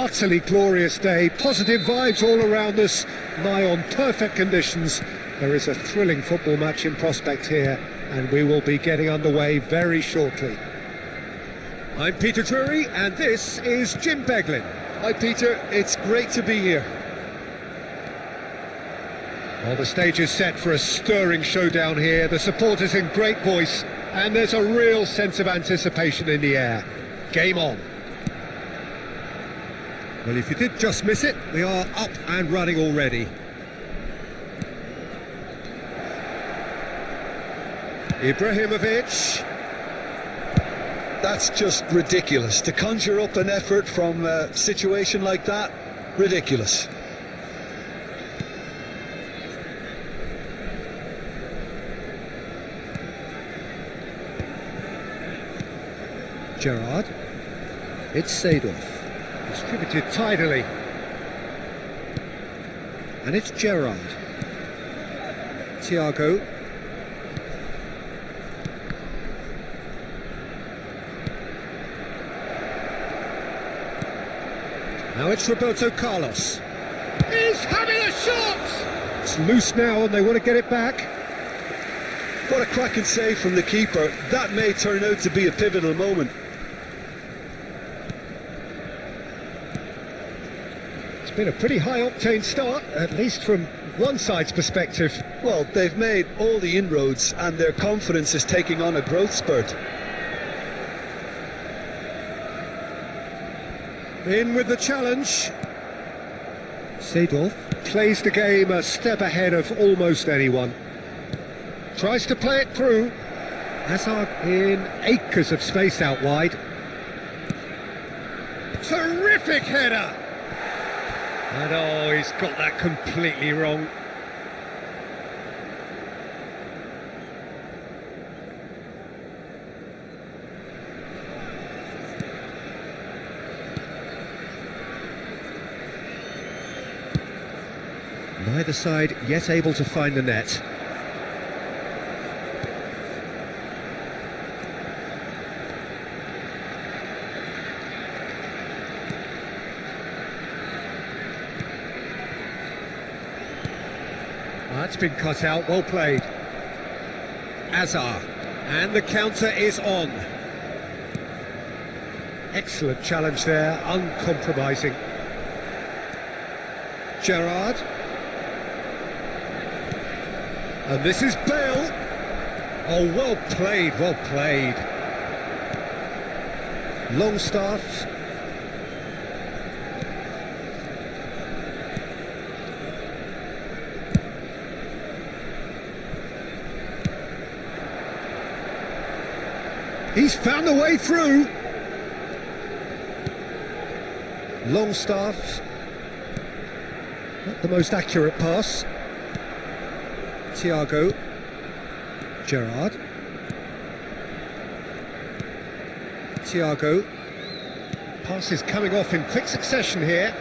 Utterly glorious day, positive vibes all around us, nigh on perfect conditions. There is a thrilling football match in prospect here, and we will be getting underway very shortly. I'm Peter Drury, and this is Jim Beglin. Hi Peter, it's great to be here. Well, the stage is set for a stirring showdown here, the supporters in great voice, and there's a real sense of anticipation in the air. Game on. Well, if you did just miss it, we are up and running already. Ibrahimovic. That's just ridiculous. To conjure up an effort from a situation like that, ridiculous. Gerrard. It's Seedorf. Distributed tidily. And it's Gerrard. Thiago. Now it's Roberto Carlos. He's having a shot! It's loose now and they want to get it back. What a cracking save from the keeper. That may turn out to be a pivotal moment. It's been a pretty high-octane start, at least from one side's perspective. Well, they've made all the inroads and their confidence is taking on a growth spurt. In with the challenge. Seedorf plays the game a step ahead of almost anyone. Tries to play it through. Hazard in acres of space out wide. Terrific header! And oh, he's got that completely wrong. Neither side yet able to find the net. That's been cut out, well played. Azar, and the counter is on. Excellent challenge there, uncompromising. Gerrard. And this is Bale. Oh, well played, well played. Longstaff. He's found the way through. Longstaff. Not the most accurate pass. Thiago. Gerrard. Thiago. Pass is coming off in quick succession here.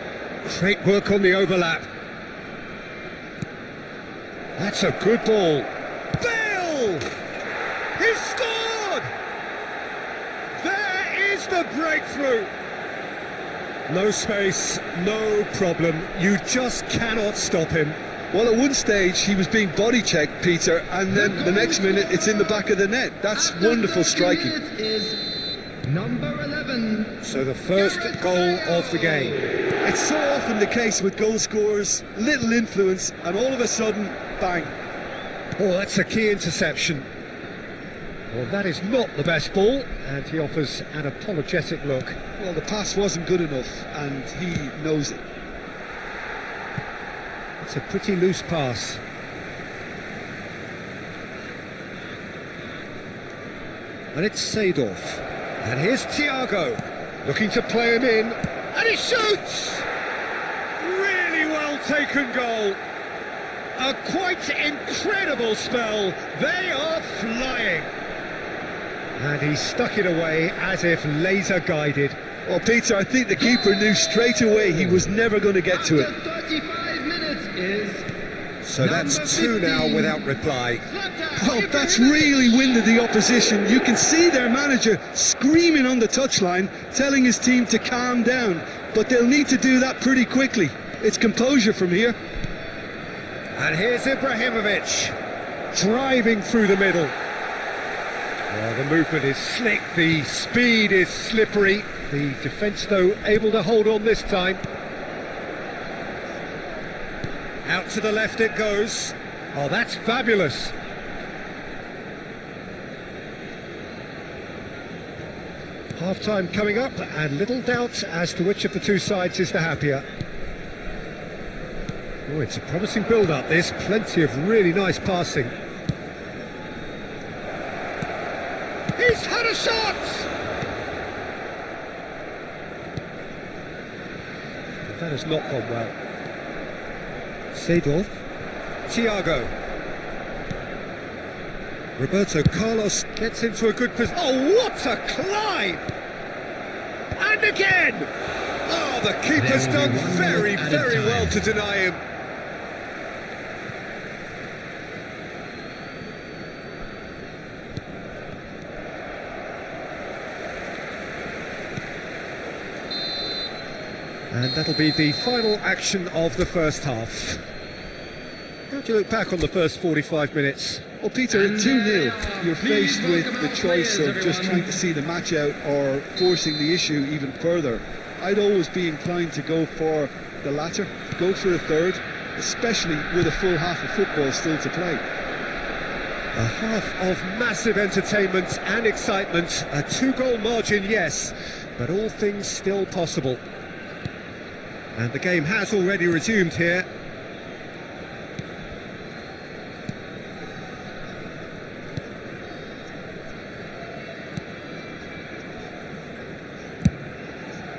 Great work on the overlap. That's a good ball. Bale! He's scored! There is the breakthrough. No space, no problem. You just cannot stop him. Well, at one stage he was being body checked, Peter, and then the next minute it's in the back of the net. That's wonderful striking. Is number 11. So the first goal of the game. It's so often the case with goal scorers, little influence, and all of a sudden, bang. Oh, that's a key interception. Well, that is not the best ball, and he offers an apologetic look. Well, the pass wasn't good enough, and he knows it. It's a pretty loose pass. And it's Seedorf. And here's Thiago, looking to play him in, and he shoots! Really well taken goal. A quite incredible spell. They are flying. And he stuck it away as if laser guided. Well, Peter, I think the keeper knew straight away he was never going to get to it. After 35 minutes is So that's two now without reply. Well, that's really winded the opposition. You can see their manager screaming on the touchline, telling his team to calm down. but they'll need to do that pretty quickly. It's composure from here. And here's Ibrahimovic, driving through the middle. Well, the movement is slick, the speed is slippery. The defence, though, able to hold on this time. Out to the left it goes. Oh, that's fabulous. Half-time coming up, and little doubt as to which of the two sides is the happier. Oh, it's a promising build-up, this. Plenty of really nice passing. He's had a shot! That has not gone well. Seedorf. Thiago. Roberto Carlos gets into a good position. Oh, what a climb! And again! Oh, the keeper's done very, very well to deny him. And that'll be the final action of the first half. How do you look back on the first 45 minutes? Well, Peter, at 2-0, you're faced with the choice of just trying to see the match out or forcing the issue even further. I'd always be inclined to go for the latter, go for a third, especially with a full half of football still to play. A half of massive entertainment and excitement. A 2-goal margin, yes, but all things still possible. And the game has already resumed here.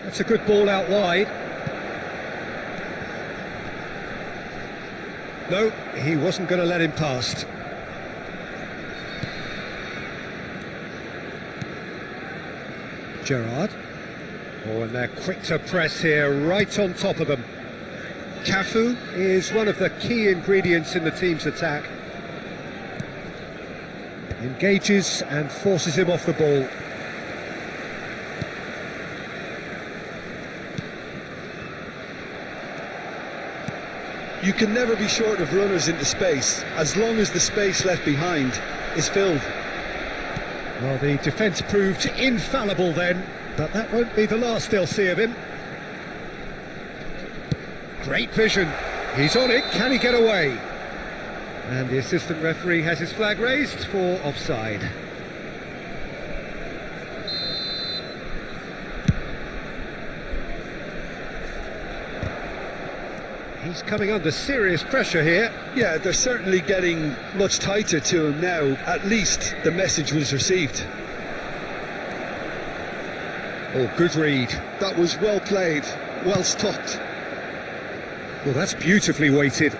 That's a good ball out wide. No, he wasn't going to let him past. Gerrard. Oh, and they're quick to press here, right on top of them. Cafu is one of the key ingredients in the team's attack. Engages and forces him off the ball. You can never be short of runners into space, as long as the space left behind is filled. Well, the defence proved infallible then, but that won't be the last they'll see of him. Great vision. He's on it. Can he get away? And the assistant referee has his flag raised for offside. He's coming under serious pressure here. Yeah, they're certainly getting much tighter to him now. At least the message was received. Oh, good read. That was well played, well stopped. Well, that's beautifully weighted.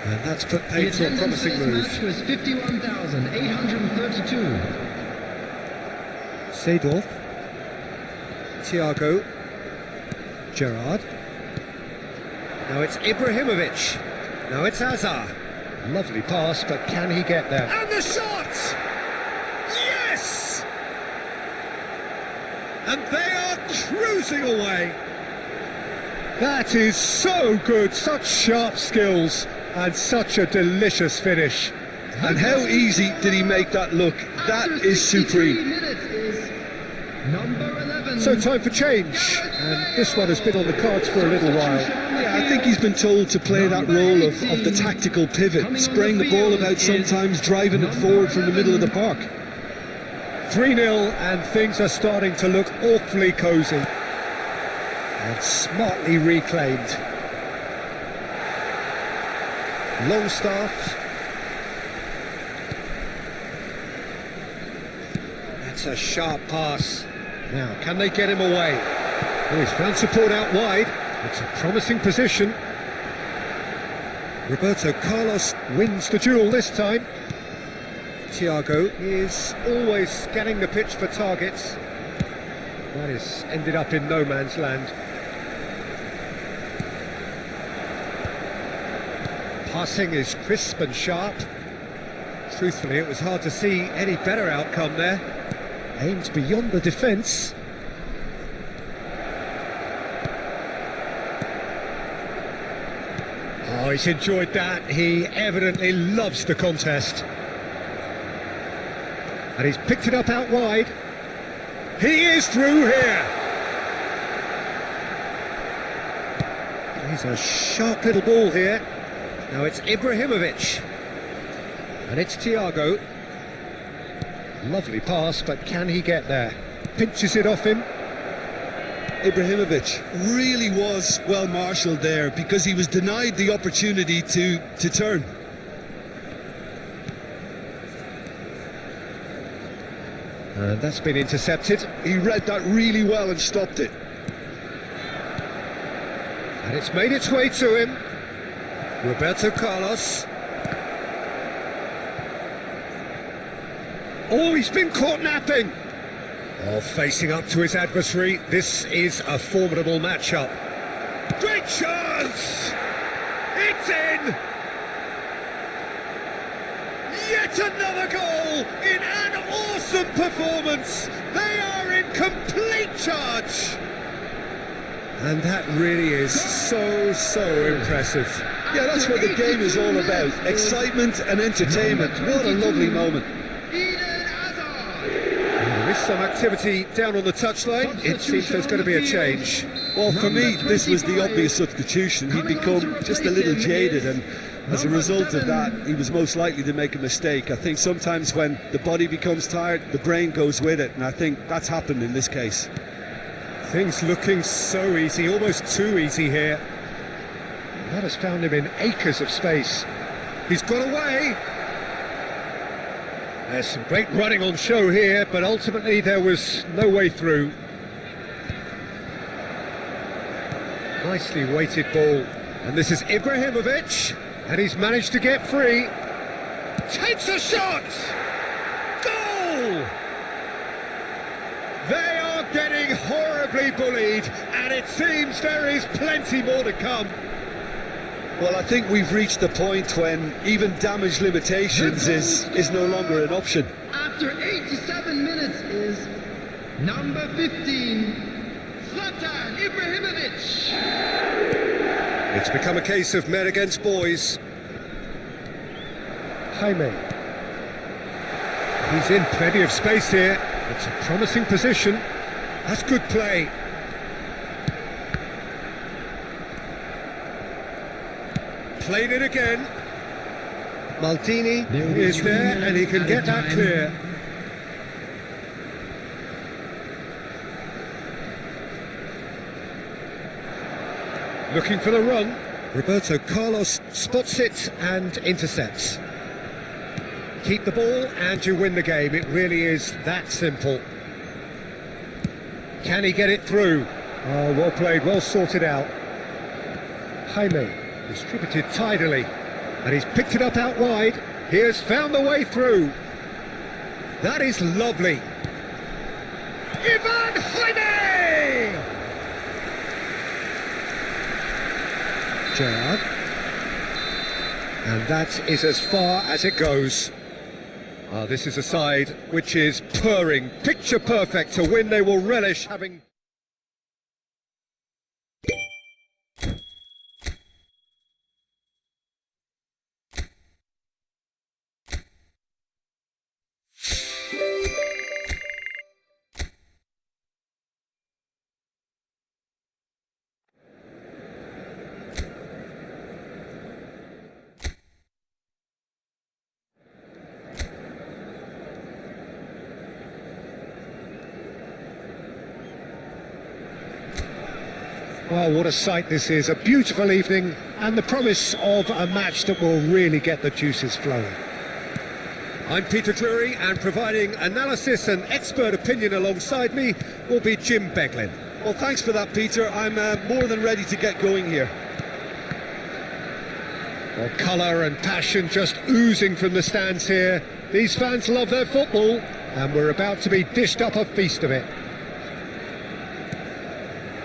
And that's put paid to a promising move. Match was 51,832. Seedorf. Thiago. Gerrard. Now it's Ibrahimovic. Now it's Hazard. Lovely pass, but can he get there? And the shot! Yes! And they are cruising away. That is so good, such sharp skills, and such a delicious finish. And how easy did he make that look? That is supreme. Number 11. So time for change, and this one has been on the cards for a little while. Yeah, I think he's been told to play that role of the tactical pivot, spraying the ball about sometimes, driving it forward from the middle of the park. 3-0, and things are starting to look awfully cosy. And smartly reclaimed. Longstaff. That's a sharp pass. Now, can they get him away? Oh, he's found support out wide. It's a promising position. Roberto Carlos wins the duel this time. Thiago is always scanning the pitch for targets. That has ended up in no man's land. Passing is crisp and sharp. Truthfully, it was hard to see any better outcome there. Aimed beyond the defence. Oh, he's enjoyed that. He evidently loves the contest. And he's picked it up out wide. He is through here. He's a sharp little ball here. Now it's Ibrahimovic. And it's Thiago. Lovely pass, but can he get there? Pinches it off him. Ibrahimovic really was well marshalled there because he was denied the opportunity to turn. And that's been intercepted. He read that really well and stopped it. And it's made its way to him. Roberto Carlos. Oh, he's been caught napping. Oh, facing up to his adversary. This is a formidable matchup. Great chance! It's in! Yet another goal in an awesome performance. They are in complete charge. And that really is so impressive. Yeah, that's what the game is all about. Excitement and entertainment. What a lovely moment. There is some activity down on the touchline. It seems there's going to be a change. Well, for me, this was the obvious substitution. He'd become just a little jaded, and as a result of that, he was most likely to make a mistake. I think sometimes when the body becomes tired, the brain goes with it, and I think that's happened in this case. Things looking so easy, almost too easy here. That has found him in acres of space. He's got away. There's some great running on show here, but ultimately there was no way through. Nicely weighted ball. And this is Ibrahimovic, and he's managed to get free. Takes a shot! Goal! They are getting horribly bullied, and it seems there is plenty more to come. Well, I think we've reached the point when even damage limitations is no longer an option. After 87 minutes is number 15, Zlatan Ibrahimovic. It's become a case of men against boys. Jaime. He's in plenty of space here. It's a promising position. That's good play. Played it again. Maldini is there, and he can get that clear. Looking for the run. Roberto Carlos spots it and intercepts. Keep the ball and you win the game. It really is that simple. Can he get it through? Oh, well played, well sorted out. Jaime. Distributed tidily, and he's picked it up out wide. He has found the way through. That is lovely. Ivan Jaime! Gerrard. And that is as far as it goes. This is a side which is purring, picture perfect to win. They will relish having... Well, what a sight this is, a beautiful evening and the promise of a match that will really get the juices flowing. I'm Peter Drury, and providing analysis and expert opinion alongside me will be Jim Beglin. Well, thanks for that, Peter. I'm more than ready to get going here. Well, colour and passion just oozing from the stands here. These fans love their football, and we're about to be dished up a feast of it.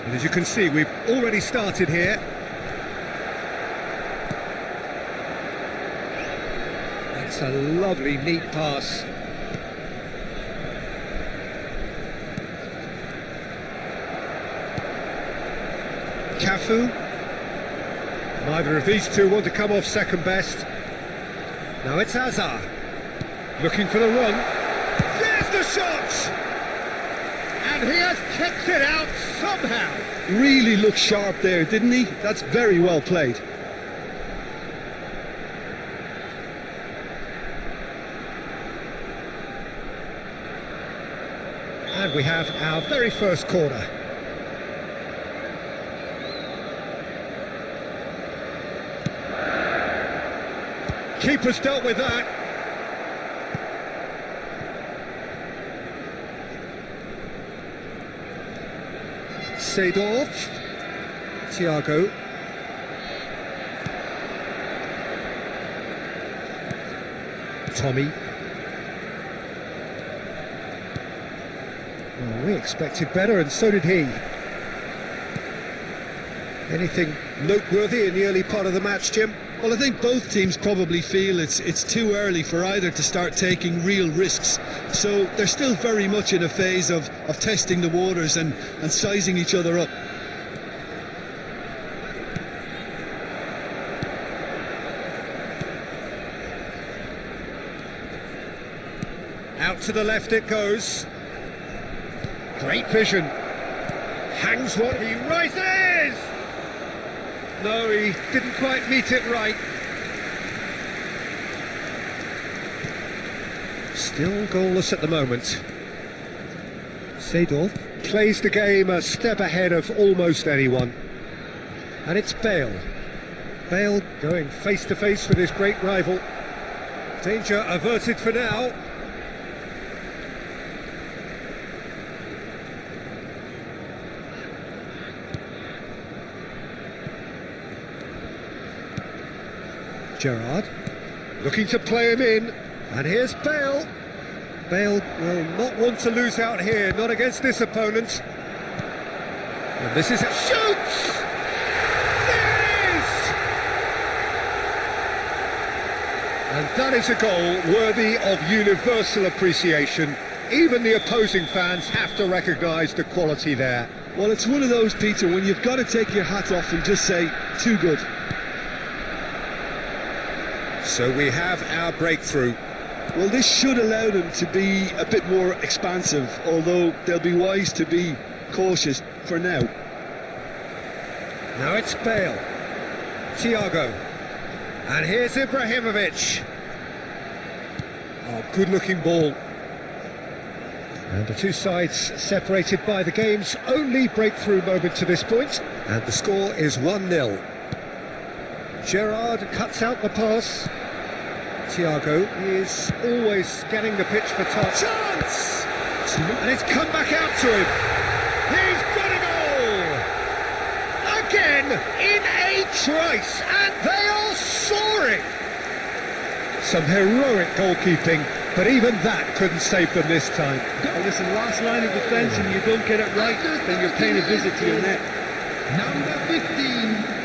And as you can see, we've already started here. That's a lovely, neat pass. Cafu. Neither of these two want to come off second best. Now it's Hazard. Looking for the run. There's the shot! And he has kept it out somehow. Really looked sharp there, didn't he? That's very well played. And we have our very first corner. Keeper's dealt with that. Seedorf. Thiago. Tommy. Well, we expected better, and so did he. Anything noteworthy in the early part of the match, Jim? Well, I think both teams probably feel it's too early for either to start taking real risks. So they're still very much in a phase of testing the waters and sizing each other up. Out to the left it goes. Great vision. Hangs one, he rises! No, he didn't quite meet it right. Still goalless at the moment. Seedorf plays the game a step ahead of almost anyone. And it's Bale. Bale going face to face with his great rival. Danger averted for now. Gerrard, looking to play him in, and here's Bale. Bale will not want to lose out here, not against this opponent. And this is a shoot! There it is! And that is a goal worthy of universal appreciation. Even the opposing fans have to recognise the quality there. Well, it's one of those, Peter, when you've got to take your hat off and just say, too good. So we have our breakthrough. Well, this should allow them to be a bit more expansive, although they'll be wise to be cautious for now. Now it's Bale. Thiago. And here's Ibrahimovic. Oh, good-looking ball. And the two sides separated by the game's only breakthrough moment to this point. And the score is 1-0. Gerrard cuts out the pass. Thiago is always scanning the pitch for touch. Chance! And it's come back out to him. He's got a goal! Again, in a trice, and they are soaring! Some heroic goalkeeping, but even that couldn't save them this time. Well, listen, last line of defence, and you don't get it right, then you're paying a visit to your net. Number 15.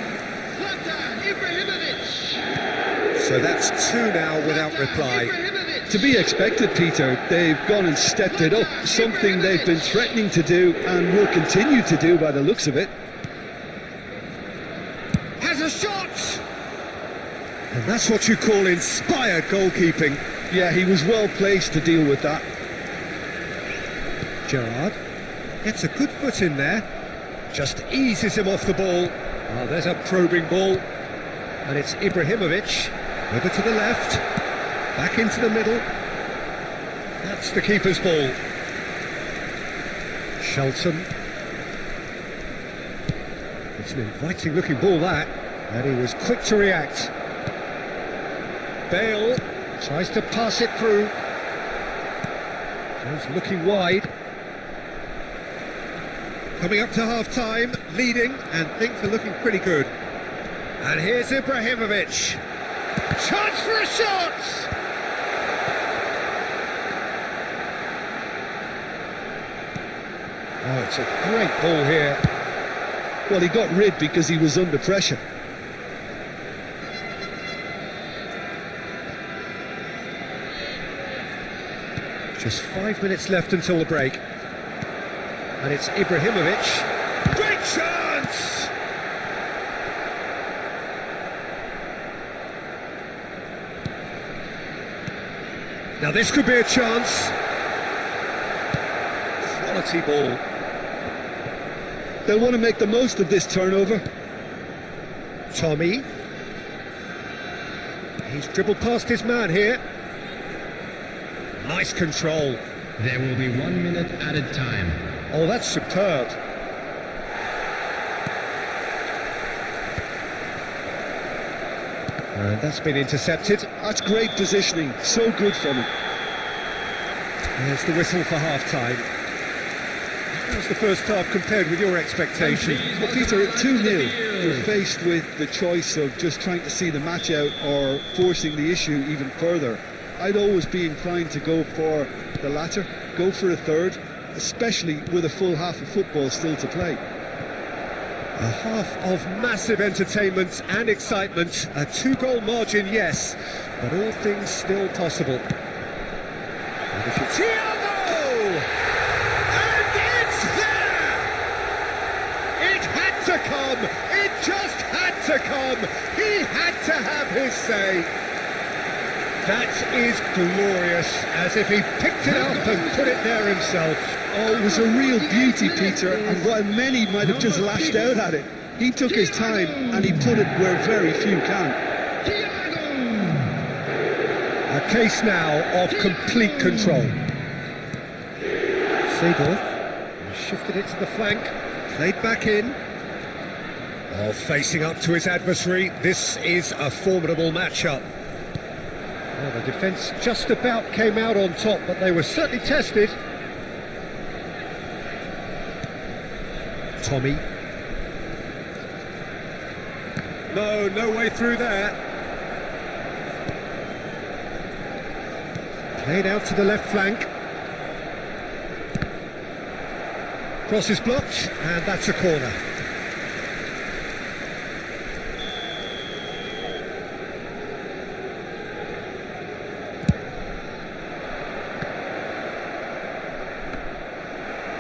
So that's two now without reply. To be expected, Peter. They've gone and stepped it up, something they've been threatening to do and will continue to do by the looks of it. Has a shot! And that's what you call inspired goalkeeping. Yeah, he was well placed to deal with that. Gerrard gets a good foot in there, just eases him off the ball. Oh, there's a probing ball. And it's Ibrahimovic. Over to the left, back into the middle. That's the keeper's ball. Shelton. It's an inviting looking ball that, and he was quick to react. Bale tries to pass it through. He's looking wide. Coming up to half-time, leading, and things are looking pretty good. And here's Ibrahimovic. Chance for a shot! Oh, it's a great ball here. Well, he got rid because he was under pressure. Just 5 minutes left until the break. And it's Ibrahimovic. Great chance! Now this could be a chance. Quality ball. They'll want to make the most of this turnover. Tommy. He's dribbled past his man here. Nice control. There will be 1 minute added time. Oh, that's superb. And that's been intercepted. That's great positioning. So good from him. There's the whistle for half-time. How's the first half compared with your expectation? Well, Peter, 2-0. You're faced with the choice of just trying to see the match out or forcing the issue even further. I'd always be inclined to go for the latter, go for a third, especially with a full half of football still to play. A half of massive entertainment and excitement. A 2-goal margin, yes, but all things still possible. And if it's Thiago! And it's there! It had to come! It just had to come! He had to have his say! That is glorious, as if he picked it up and put it there himself. Oh, it was a real beauty, Peter, and while many might have just lashed out at it, he took his time and he put it where very few can. A case now of complete control. Seedorf shifted it to the flank, played back in. Oh, facing up to his adversary, this is a formidable matchup. Well, the defence just about came out on top, but they were certainly tested. Tommy. No way through there. Played out to the left flank. Cross is blocked, and that's a corner.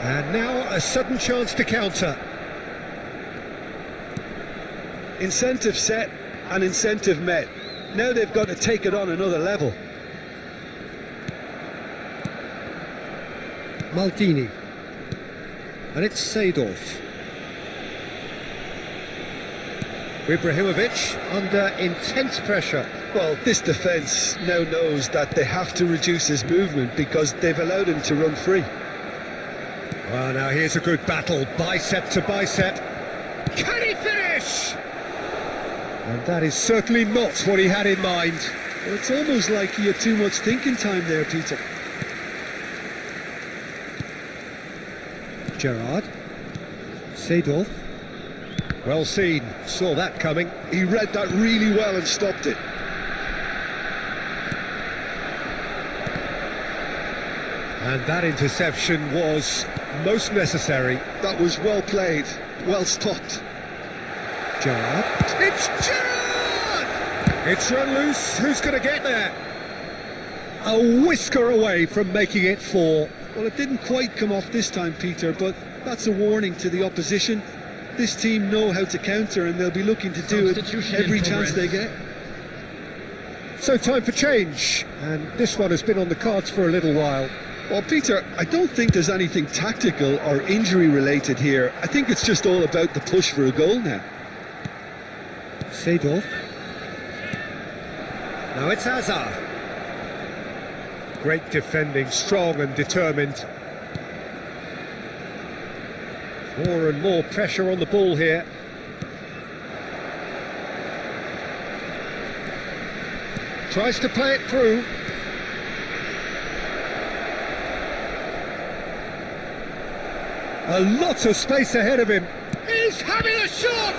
And now a sudden chance to counter. Incentive set and incentive met. Now they've got to take it on another level. Maldini. And it's Seedorf. Ibrahimovic under intense pressure. Well, this defence now knows that they have to reduce his movement because they've allowed him to run free. Well, now here's a good battle, bicep to bicep. Can he finish? And that is certainly not what he had in mind. Well, it's almost like he had too much thinking time there, Peter. Gerrard. Seedorf. Well seen, saw that coming. He read that really well and stopped it. And that interception was most necessary. That was well played, well stopped. Gerrard. It's Gerrard! It's run loose. Who's going to get there? A whisker away from making it 4. Well, it didn't quite come off this time, Peter, but that's a warning to the opposition. This team know how to counter and they'll be looking to do it every chance they get. So time for change, and this one has been on the cards for a little while. Well, Peter, I don't think there's anything tactical or injury related here. I think it's just all about the push for a goal now. Seedorf. Now it's Hazard. Great defending, strong and determined. More and more pressure on the ball here. Tries to play it through. A lot of space ahead of him. He's having a shot!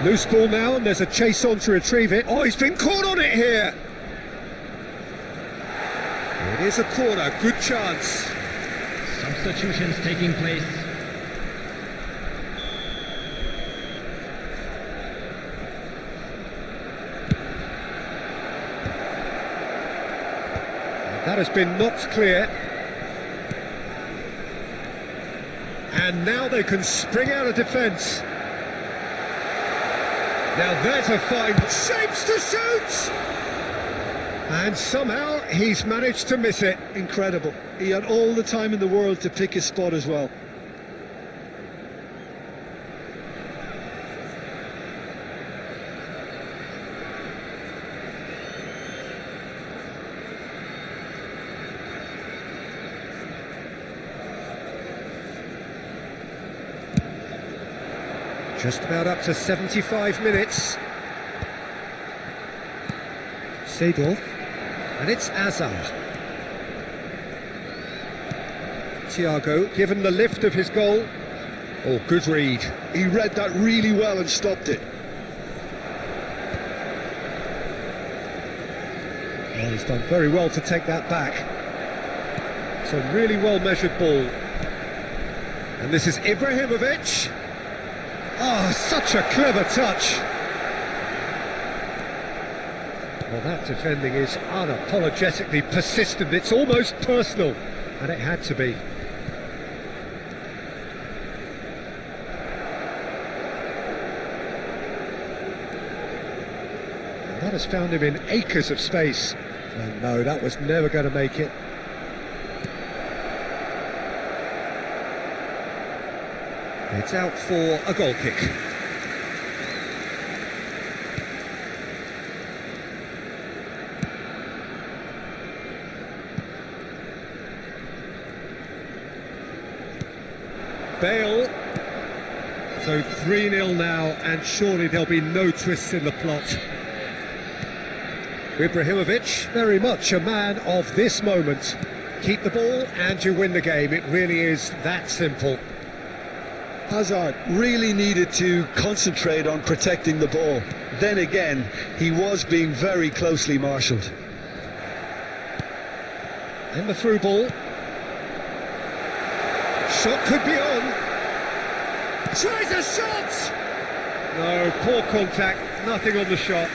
Loose ball now, and there's a chase on to retrieve it. Oh, he's been caught on it here. It is a corner, good chance. Substitutions taking place. That has been knocked clear. And now they can spring out of defence. Now there's a fine. Shapes to shoot! And somehow he's managed to miss it. Incredible. He had all the time in the world to pick his spot as well. Just about up to 75 minutes. Seedorf, and it's Azar. Thiago given the lift of his goal. Oh, good read. He read that really well and stopped it. Well, he's done very well to take that back. It's a really well measured ball. And this is Ibrahimovic. Oh, such a clever touch. Well, that defending is unapologetically persistent. It's almost personal, and it had to be. And that has found him in acres of space. And no, that was never going to make it. It's out for a goal kick. Bale. So 3-0 now, and surely there'll be no twists in the plot. Ibrahimovic, very much a man of this moment. Keep the ball and you win the game. It really is that simple. Hazard really needed to concentrate on protecting the ball. Then again, he was being very closely marshalled. And the through ball. Shot could be on. Tries a shot! No, poor contact, nothing on the shot.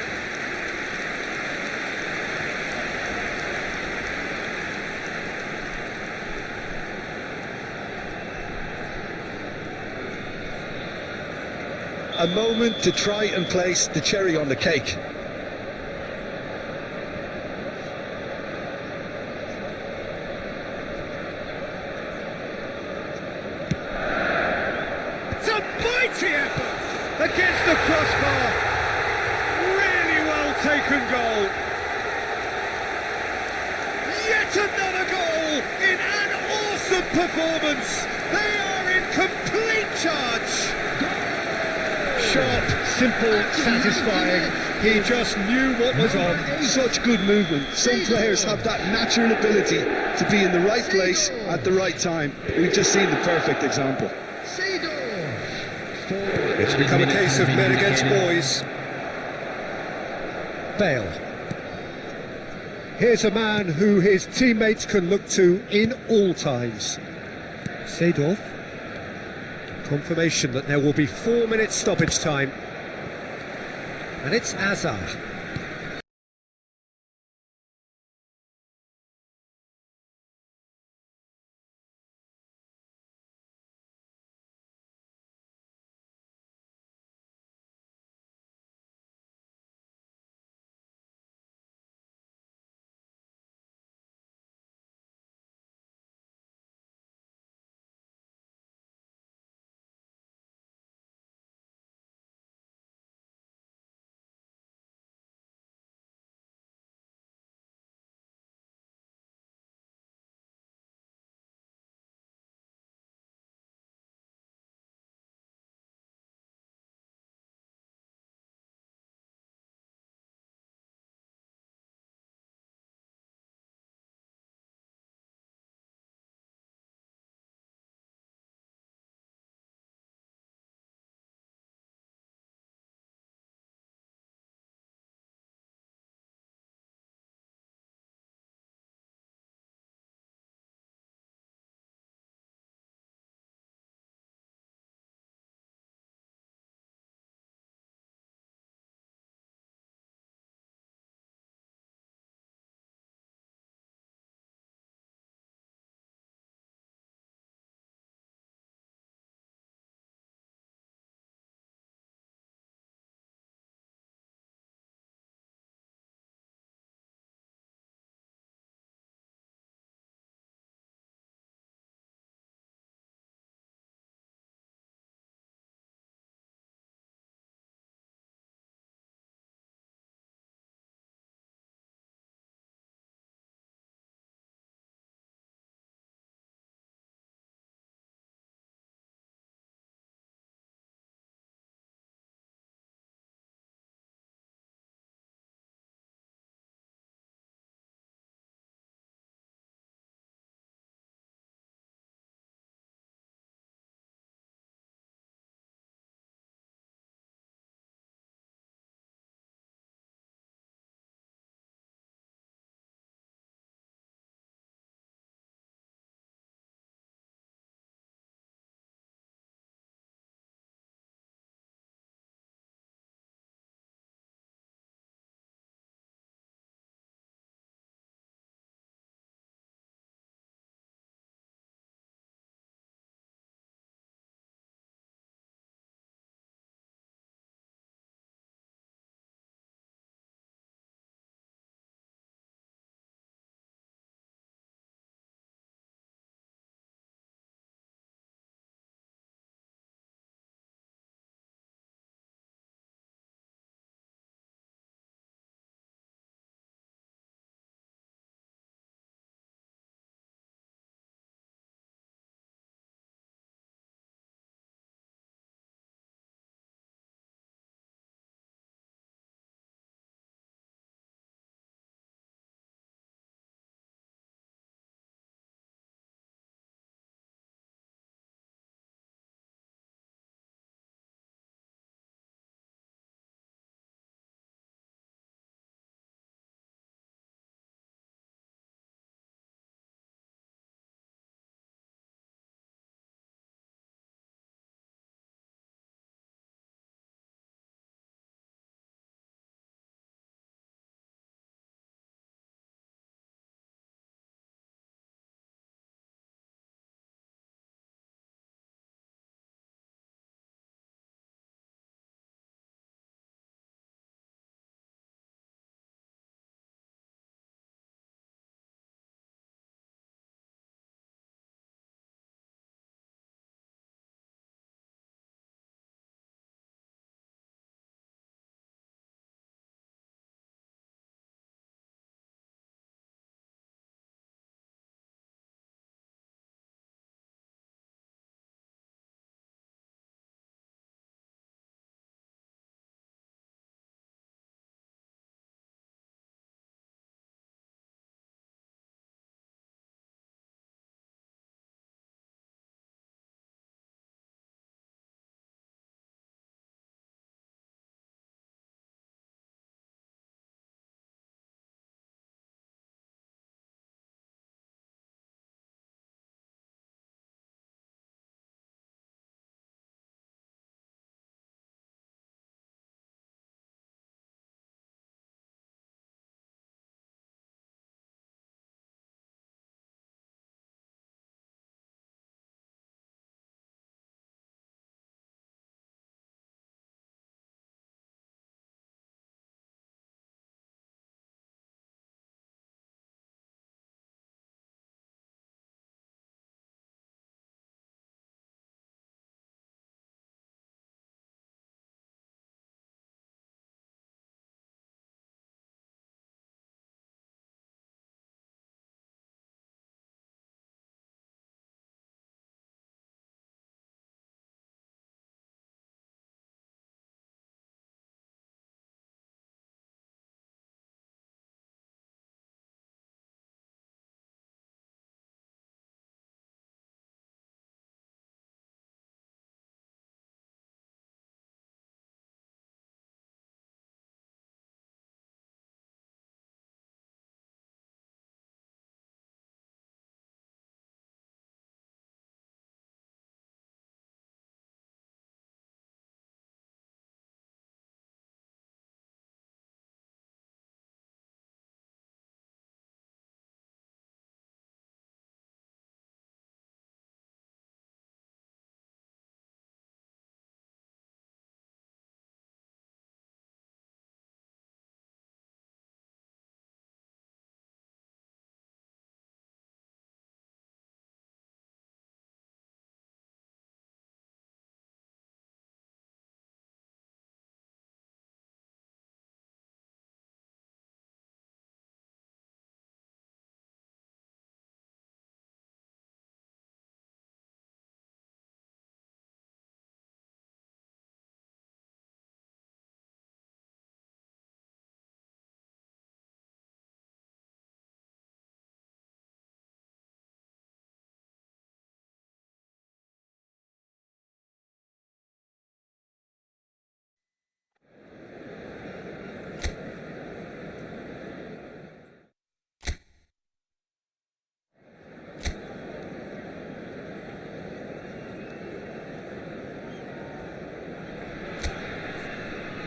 A moment to try and place the cherry on the cake. It's a mighty effort against the crossbar. Really well taken goal. Yet another goal in an awesome performance. They are in complete charge. Sharp, simple, satisfying. He just knew what was on. Such good movement. Some players have that natural ability to be in the right place at the right time. We've just seen the perfect example. It's become a case of men against boys. Bale. Here's a man who his teammates can look to in all times. Seedorf. Confirmation that there will be 4 minutes stoppage time. And it's Azar.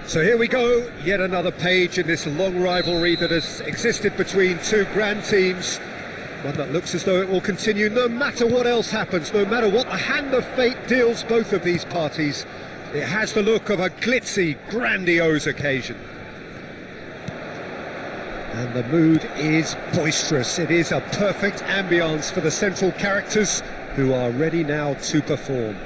So here we go, yet another page in this long rivalry that has existed between two grand teams. One that looks as though it will continue no matter what else happens, no matter what the hand of fate deals both of these parties. It has the look of a glitzy, grandiose occasion. And the mood is boisterous. It is a perfect ambience for the central characters who are ready now to perform.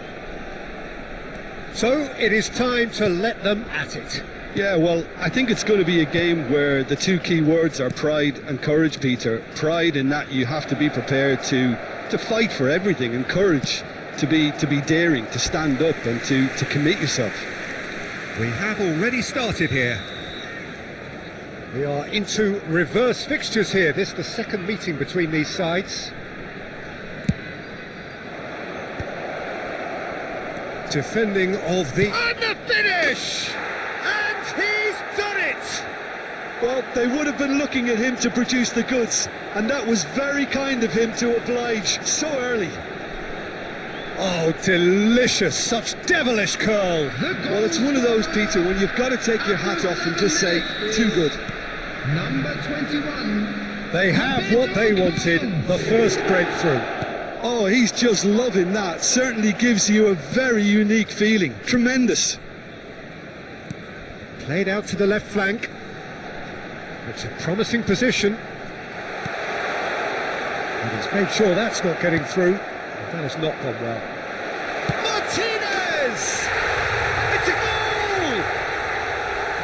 So it is time to let them at it. Yeah, well, I think it's going to be a game where the two key words are pride and courage, Peter. Pride in that you have to be prepared to fight for everything, and courage to be daring, to stand up and to commit yourself. We have already started here. We are into reverse fixtures here. This is the second meeting between these sides. Defending of the... And the finish! And he's done it! Well, they would have been looking at him to produce the goods, and that was very kind of him to oblige so early. Oh, delicious, such devilish curl. Well, it's one of those, Peter, when you've got to take your hat off and just say, too good. Number 21. They have what they wanted, the first breakthrough. Oh, he's just loving that. Certainly gives you a very unique feeling. Tremendous. Played out to the left flank. It's a promising position. And he's made sure that's not getting through. That has not gone well. Martinez! It's a goal!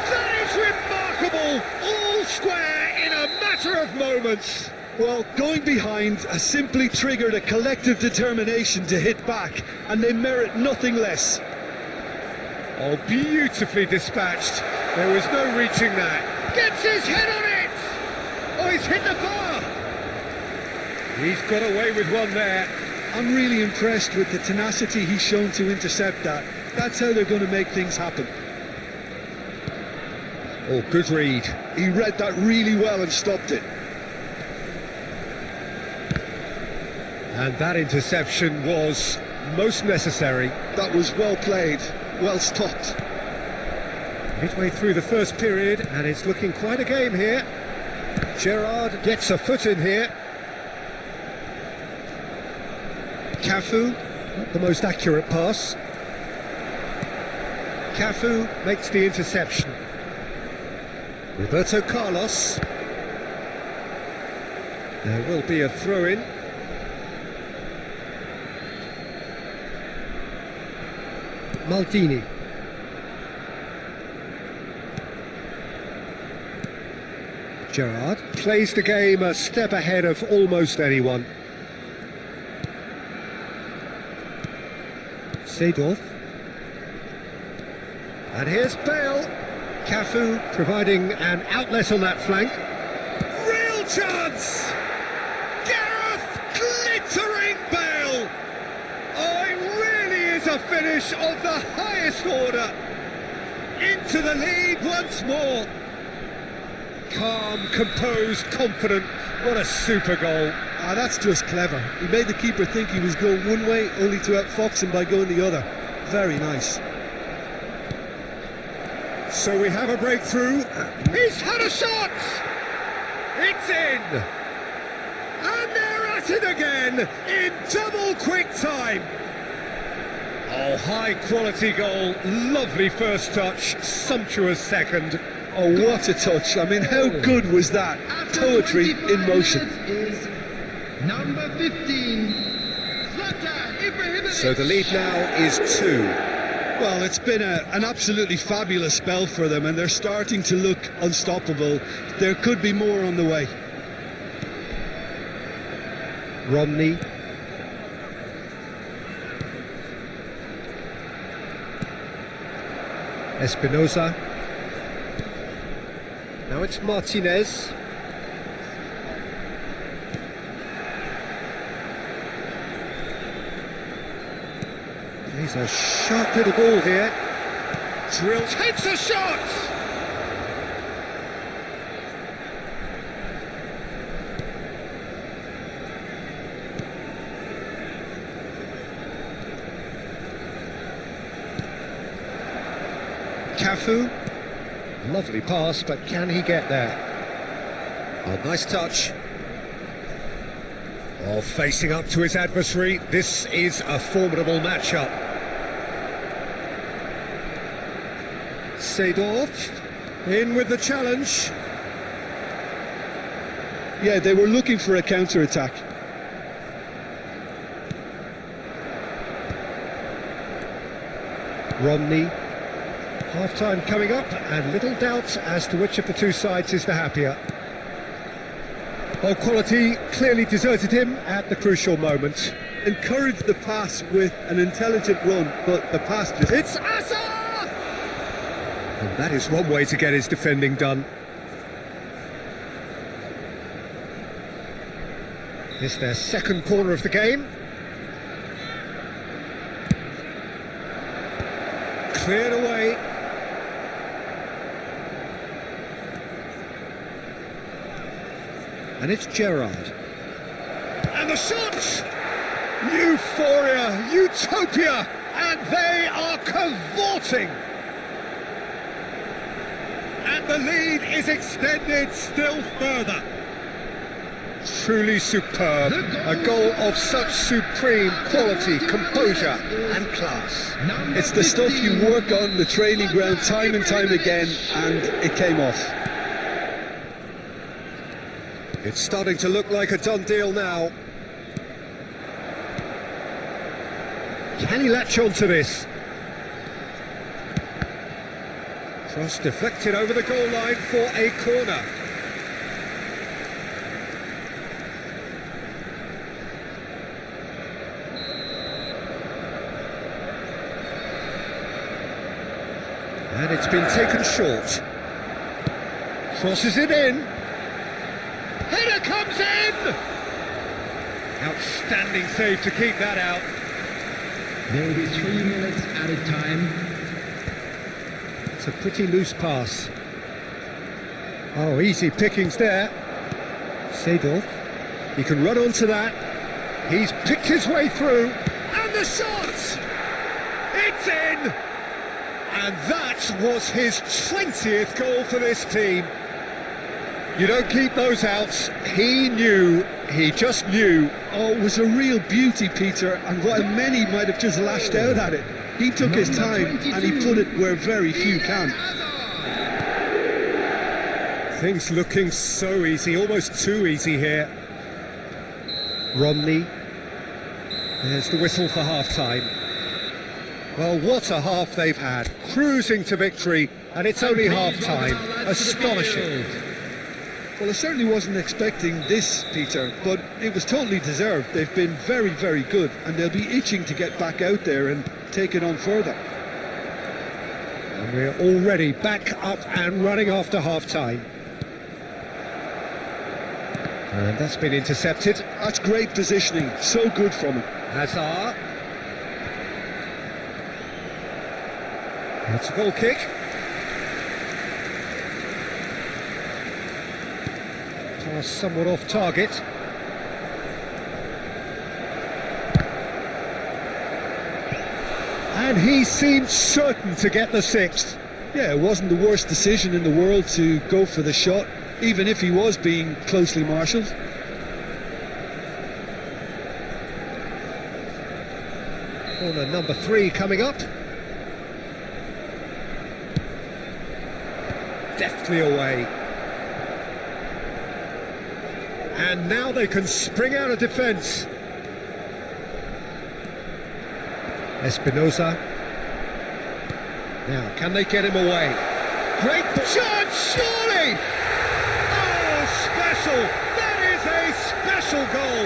That is remarkable! All square in a matter of moments. Well, going behind has simply triggered a collective determination to hit back, and they merit nothing less. Oh, beautifully dispatched. There was no reaching that. Gets his head on it! Oh, he's hit the bar! He's got away with one there. I'm really impressed with the tenacity he's shown to intercept that. That's how they're going to make things happen. Oh, good read. He read that really well and stopped it. And that interception was most necessary. That was well played, well stopped. Midway through the first period, and it's looking quite a game here. Gerrard gets a foot in here. Cafu, not the most accurate pass. Cafu makes the interception. Roberto Carlos. There will be a throw-in. Maldini. Gerrard plays the game a step ahead of almost anyone. Seedorf. And here's Bale. Cafu providing an outlet on that flank. Real chance! Gareth glittering Bale! Oh, it really is a finish of the highest order. Into the lead once more. Calm, composed, confident. What a super goal. Ah, that's just clever. He made the keeper think he was going one way, only to outfox him by going the other. Very nice. So we have a breakthrough. He's had a shot! It's in! And they're at it again in double quick time. Oh, high quality goal. Lovely first touch. Sumptuous second. Oh, what a touch. I mean, how good was that? Poetry in motion. Is number 15. Zlatan Ibrahimovic. So the lead now is 2. Well, it's been an absolutely fabulous spell for them, and they're starting to look unstoppable. There could be more on the way. Romney. Espinosa. Now it's Martinez. He's a sharp little ball here. Drill takes a shot! Cafu. Lovely pass, but can he get there? Oh, nice touch. Oh, facing up to his adversary. This is a formidable matchup. Seedorf in with the challenge. Yeah, they were looking for a counter-attack. Romney. Half-time coming up, and little doubt as to which of the two sides is the happier. Oh, quality clearly deserted him at the crucial moment. Encouraged the pass with an intelligent run, but the pass just... It's Asa! And that is one way to get his defending done. It's their second corner of the game. Cleared away. And it's Gerrard. And the shot! Euphoria, utopia, and they are cavorting. And the lead is extended still further. Truly superb, a goal of such supreme quality, composure and class. It's the stuff you work on the training ground time and time again, and it came off. It's starting to look like a done deal now. Can he latch on to this? Cross deflected over the goal line for a corner. And it's been taken short. Crosses it in. Header comes in! Outstanding save to keep that out. There will be 3 minutes added time. It's a pretty loose pass. Oh, easy pickings there. Seedorf. He can run onto that. He's picked his way through. And the shot! It's in! And that was his 20th goal for this team. You don't keep those outs. He knew, he just knew. Oh, it was a real beauty, Peter, and while many might have just lashed out at it, he took his time and he put it where very few can. Things looking so easy, almost too easy here. Romney. There's the whistle for half-time. Well, what a half they've had. Cruising to victory, and it's only half-time. Astonishing. Well, I certainly wasn't expecting this, Peter, but it was totally deserved. They've been very, very good, and they'll be itching to get back out there and take it on further. And we're already back up and running after half-time. And that's been intercepted. That's great positioning, so good from him. Hazard. That's a goal kick. Pass somewhat off target. And he seemed certain to get the sixth. Yeah, it wasn't the worst decision in the world to go for the shot, even if he was being closely marshalled. Corner number 3 coming up. Deftly away. And now they can spring out of defence. Espinosa. Now, can they get him away? Great chance, surely! Oh, special! That is a special goal!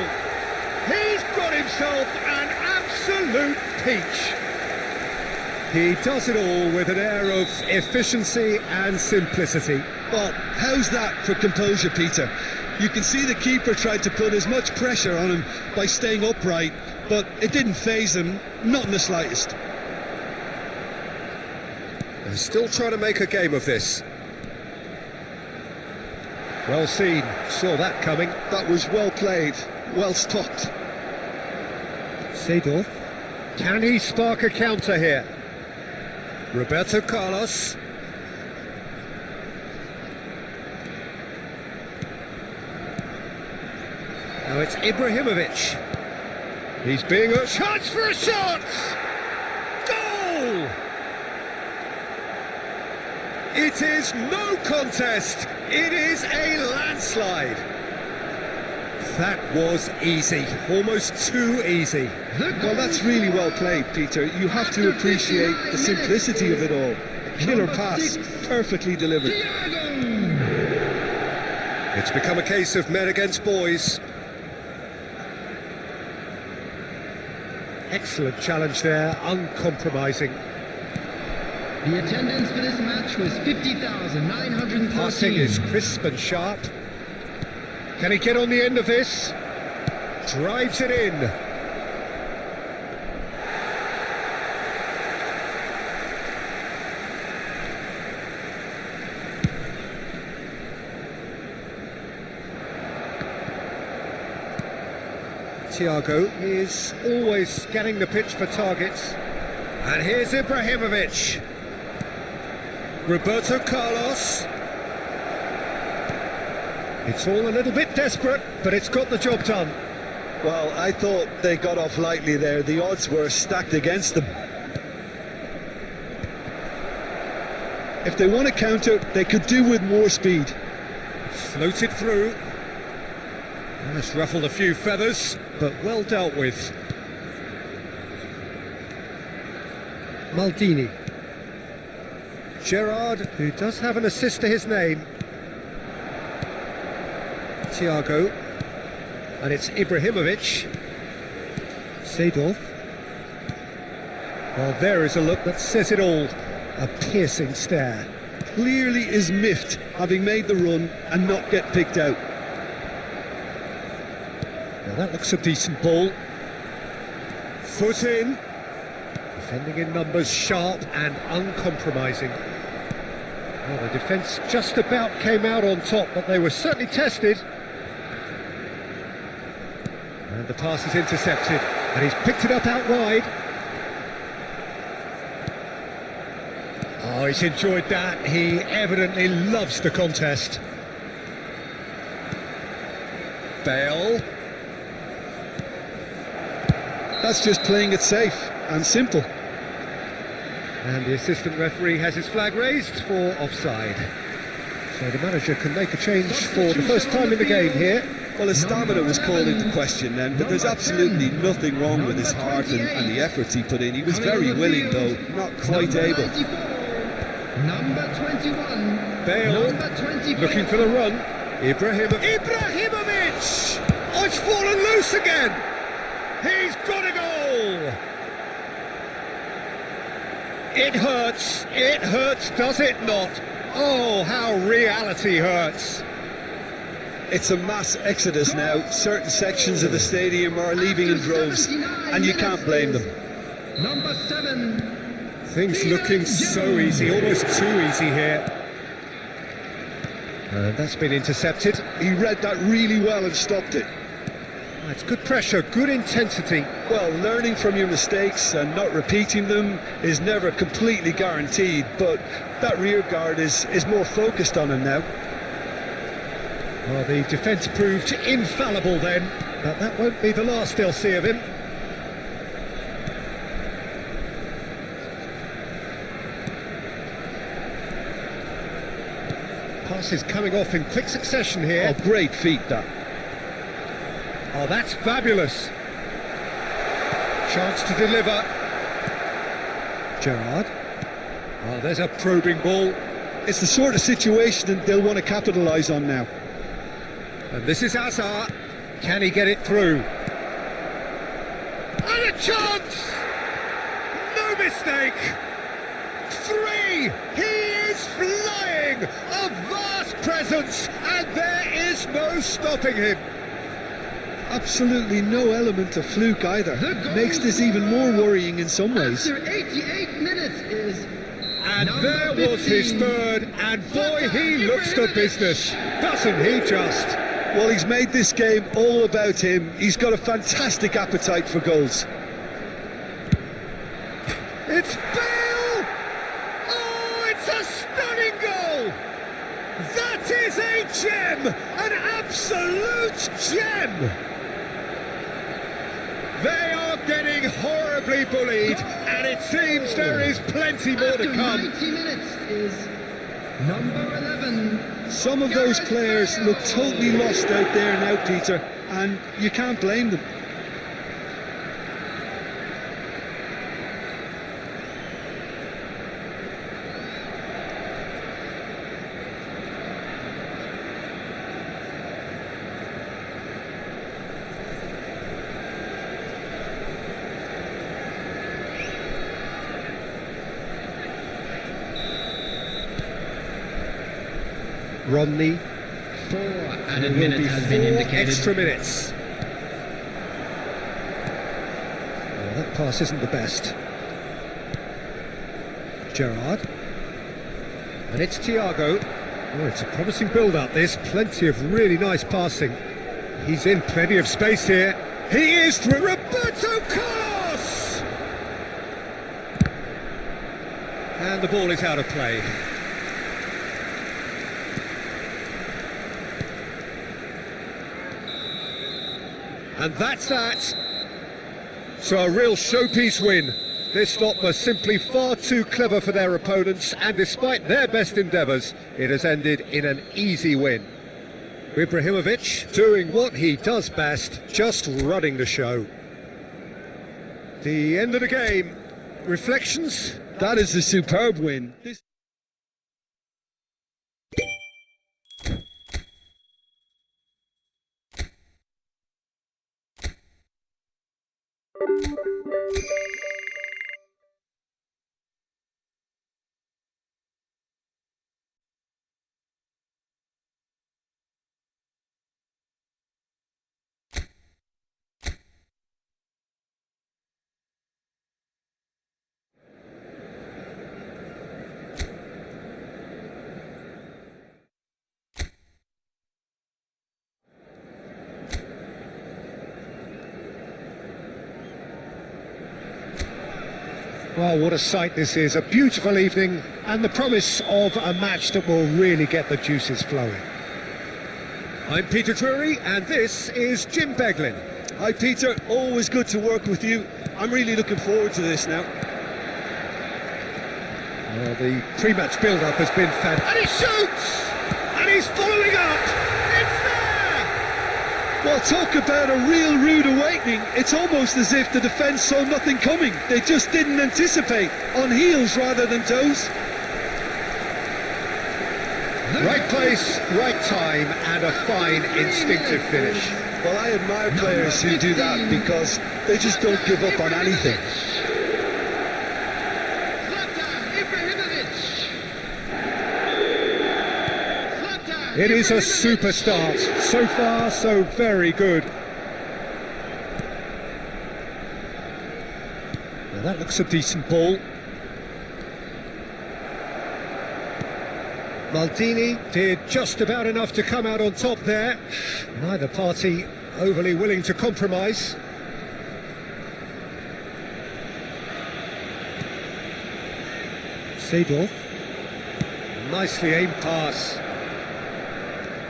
He's got himself an absolute peach. He does it all with an air of efficiency and simplicity. Well, how's that for composure, Peter? You can see the keeper tried to put as much pressure on him by staying upright, but it didn't faze him, not in the slightest. They're still trying to make a game of this. Well seen, saw that coming. That was well played, well stopped. Seedorf. Can he spark a counter here? Roberto Carlos. it's Ibrahimovic. He's being a chance for a shot! Goal! It is no contest. It is a landslide. That was easy, almost too easy. Well, that's really well played, Peter. You have to appreciate the simplicity of it all. A killer pass, perfectly delivered. It's become a case of men against boys. Excellent challenge there, uncompromising. The attendance for this match was 50,913. Passing is crisp and sharp. Can he get on the end of this? Drives it in. Thiago is always scanning the pitch for targets. And here's Ibrahimovic. Roberto Carlos. It's all a little bit desperate, but it's got the job done. Well, I thought they got off lightly there. The odds were stacked against them. If they want to counter, they could do with more speed. Floated through. It's ruffled a few feathers, but well dealt with. Maldini. Gerrard, who does have an assist to his name. Thiago. And it's Ibrahimovic. Seedorf. Well, there is a look that says it all. A piercing stare. Clearly is miffed, having made the run and not get picked out. Now that looks a decent ball. Foot in. Defending in numbers, sharp and uncompromising. Well, the defence just about came out on top, but they were certainly tested. And the pass is intercepted, and he's picked it up out wide. Oh, he's enjoyed that. He evidently loves the contest. Bale. That's just playing it safe and simple. And the assistant referee has his flag raised for offside. So the manager can make a change for the first time in the game here. Well, his stamina was called into question then, but there's absolutely nothing wrong with his heart and the efforts he put in. He was very willing, though, not quite able. Number 21. Bale Number 24. looking for the run. Ibrahimovic! Oh, it's fallen loose again! He's got a goal! It hurts, does it not? Oh, how reality hurts. It's a mass exodus now. Certain sections of the stadium are leaving in droves, and you can't blame them. Number 7. Things looking so easy, almost too easy here. And that's been intercepted. He read that really well and stopped it. It's good pressure, good intensity. Well, learning from your mistakes and not repeating them is never completely guaranteed, but that rear guard is more focused on him now. Well, the defence proved infallible then, but that won't be the last they'll see of him. Passes coming off in quick succession here. Oh, great feat, that. Oh, that's fabulous. Chance to deliver. Gerrard. Oh, there's a probing ball. It's the sort of situation that they'll want to capitalise on now. And this is Azar. Can he get it through? And a chance! No mistake! 3! He is flying! A vast presence, and there is no stopping him. Absolutely no element of fluke either. Makes this even more worrying in some ways. After 88 minutes is... And there was his third, and boy, he looks the business, doesn't he just? Well, he's made this game all about him. He's got a fantastic appetite for goals. It's Bale! Oh, it's a stunning goal! That is a gem! An absolute gem! really bullied, and it seems there is plenty more to After come. 90 minutes is number 11. Some of those players look totally lost out there now, Peter, and you can't blame them. Romney. 4 added Will be minutes has been 4 indicated. extra minutes. Oh, that pass isn't the best. Gerrard. And it's Thiago. Oh, it's a promising build-up, this. Plenty of really nice passing. He's in plenty of space here. He is through Roberto Carlos! And the ball is out of play. And that's that. So a real showpiece win. This lot was simply far too clever for their opponents, and despite their best endeavours, it has ended in an easy win. Ibrahimovic doing what he does best, just running the show. The end of the game. Reflections? That is a superb win. Well, what a sight this is. A beautiful evening and the promise of a match that will really get the juices flowing. I'm Peter Drury and this is Jim Beglin. Hi Peter, always good to work with you. I'm really looking forward to this now. Well, the pre-match build-up has been fantastic. And he shoots! And he's following up! It's there! Well, talk about a real rude awakening. It's almost as if the defence saw nothing coming. They just didn't anticipate, on heels rather than toes. Right place, right time, and a fine instinctive finish. Well, I admire players who do that because they just don't give up on anything. It is a super start. So far, so very good. Now that looks a decent ball. Maldini did just about enough to come out on top there. Neither party overly willing to compromise. Seedorf. Nicely aimed pass.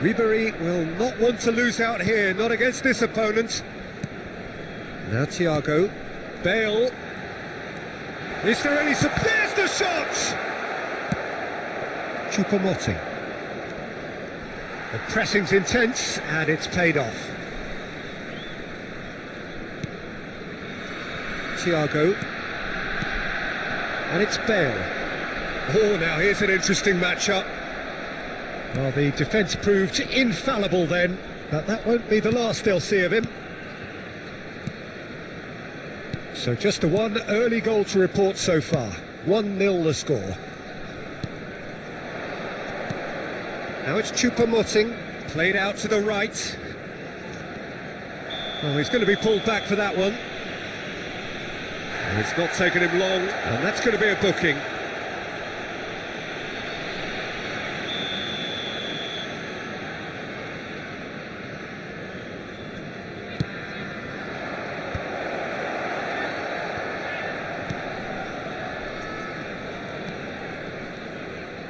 Ribery will not want to lose out here, not against this opponent. Now Thiago. Bale. Is there any... There's the shot! Choupo-Moting. The pressing's intense and it's paid off. Thiago. And it's Bale. Oh, now here's an interesting matchup. Well, the defence proved infallible then, but that won't be the last they'll see of him. So just the one early goal to report so far. 1-0 the score. Now it's Choupo-Moting, played out to the right. Well, he's going to be pulled back for that one. And it's not taken him long, and that's going to be a booking.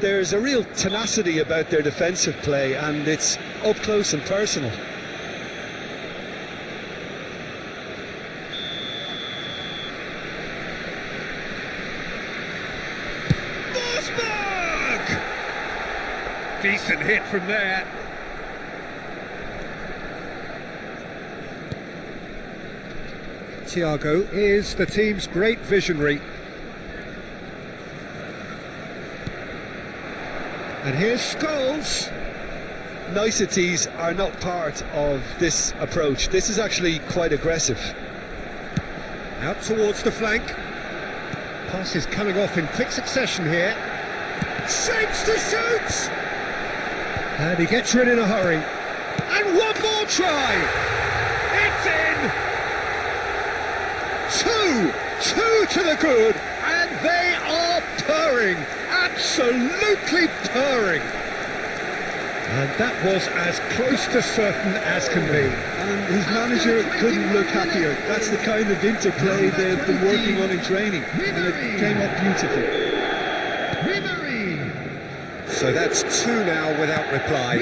There's a real tenacity about their defensive play, and it's up close and personal. Decent hit from there. Thiago is the team's great visionary. And here's Scholes. Niceties are not part of this approach. This is actually quite aggressive. Out towards the flank. Pass is coming off in quick succession here. Shapes to shoot! And he gets rid in a hurry. And one more try! It's in! Two to the good, and they are purring, absolutely purring. And that was as close to certain as can be. And his manager couldn't look happier. That's the kind of interplay they've been working on in training, and it came up beautifully. So that's two now without reply.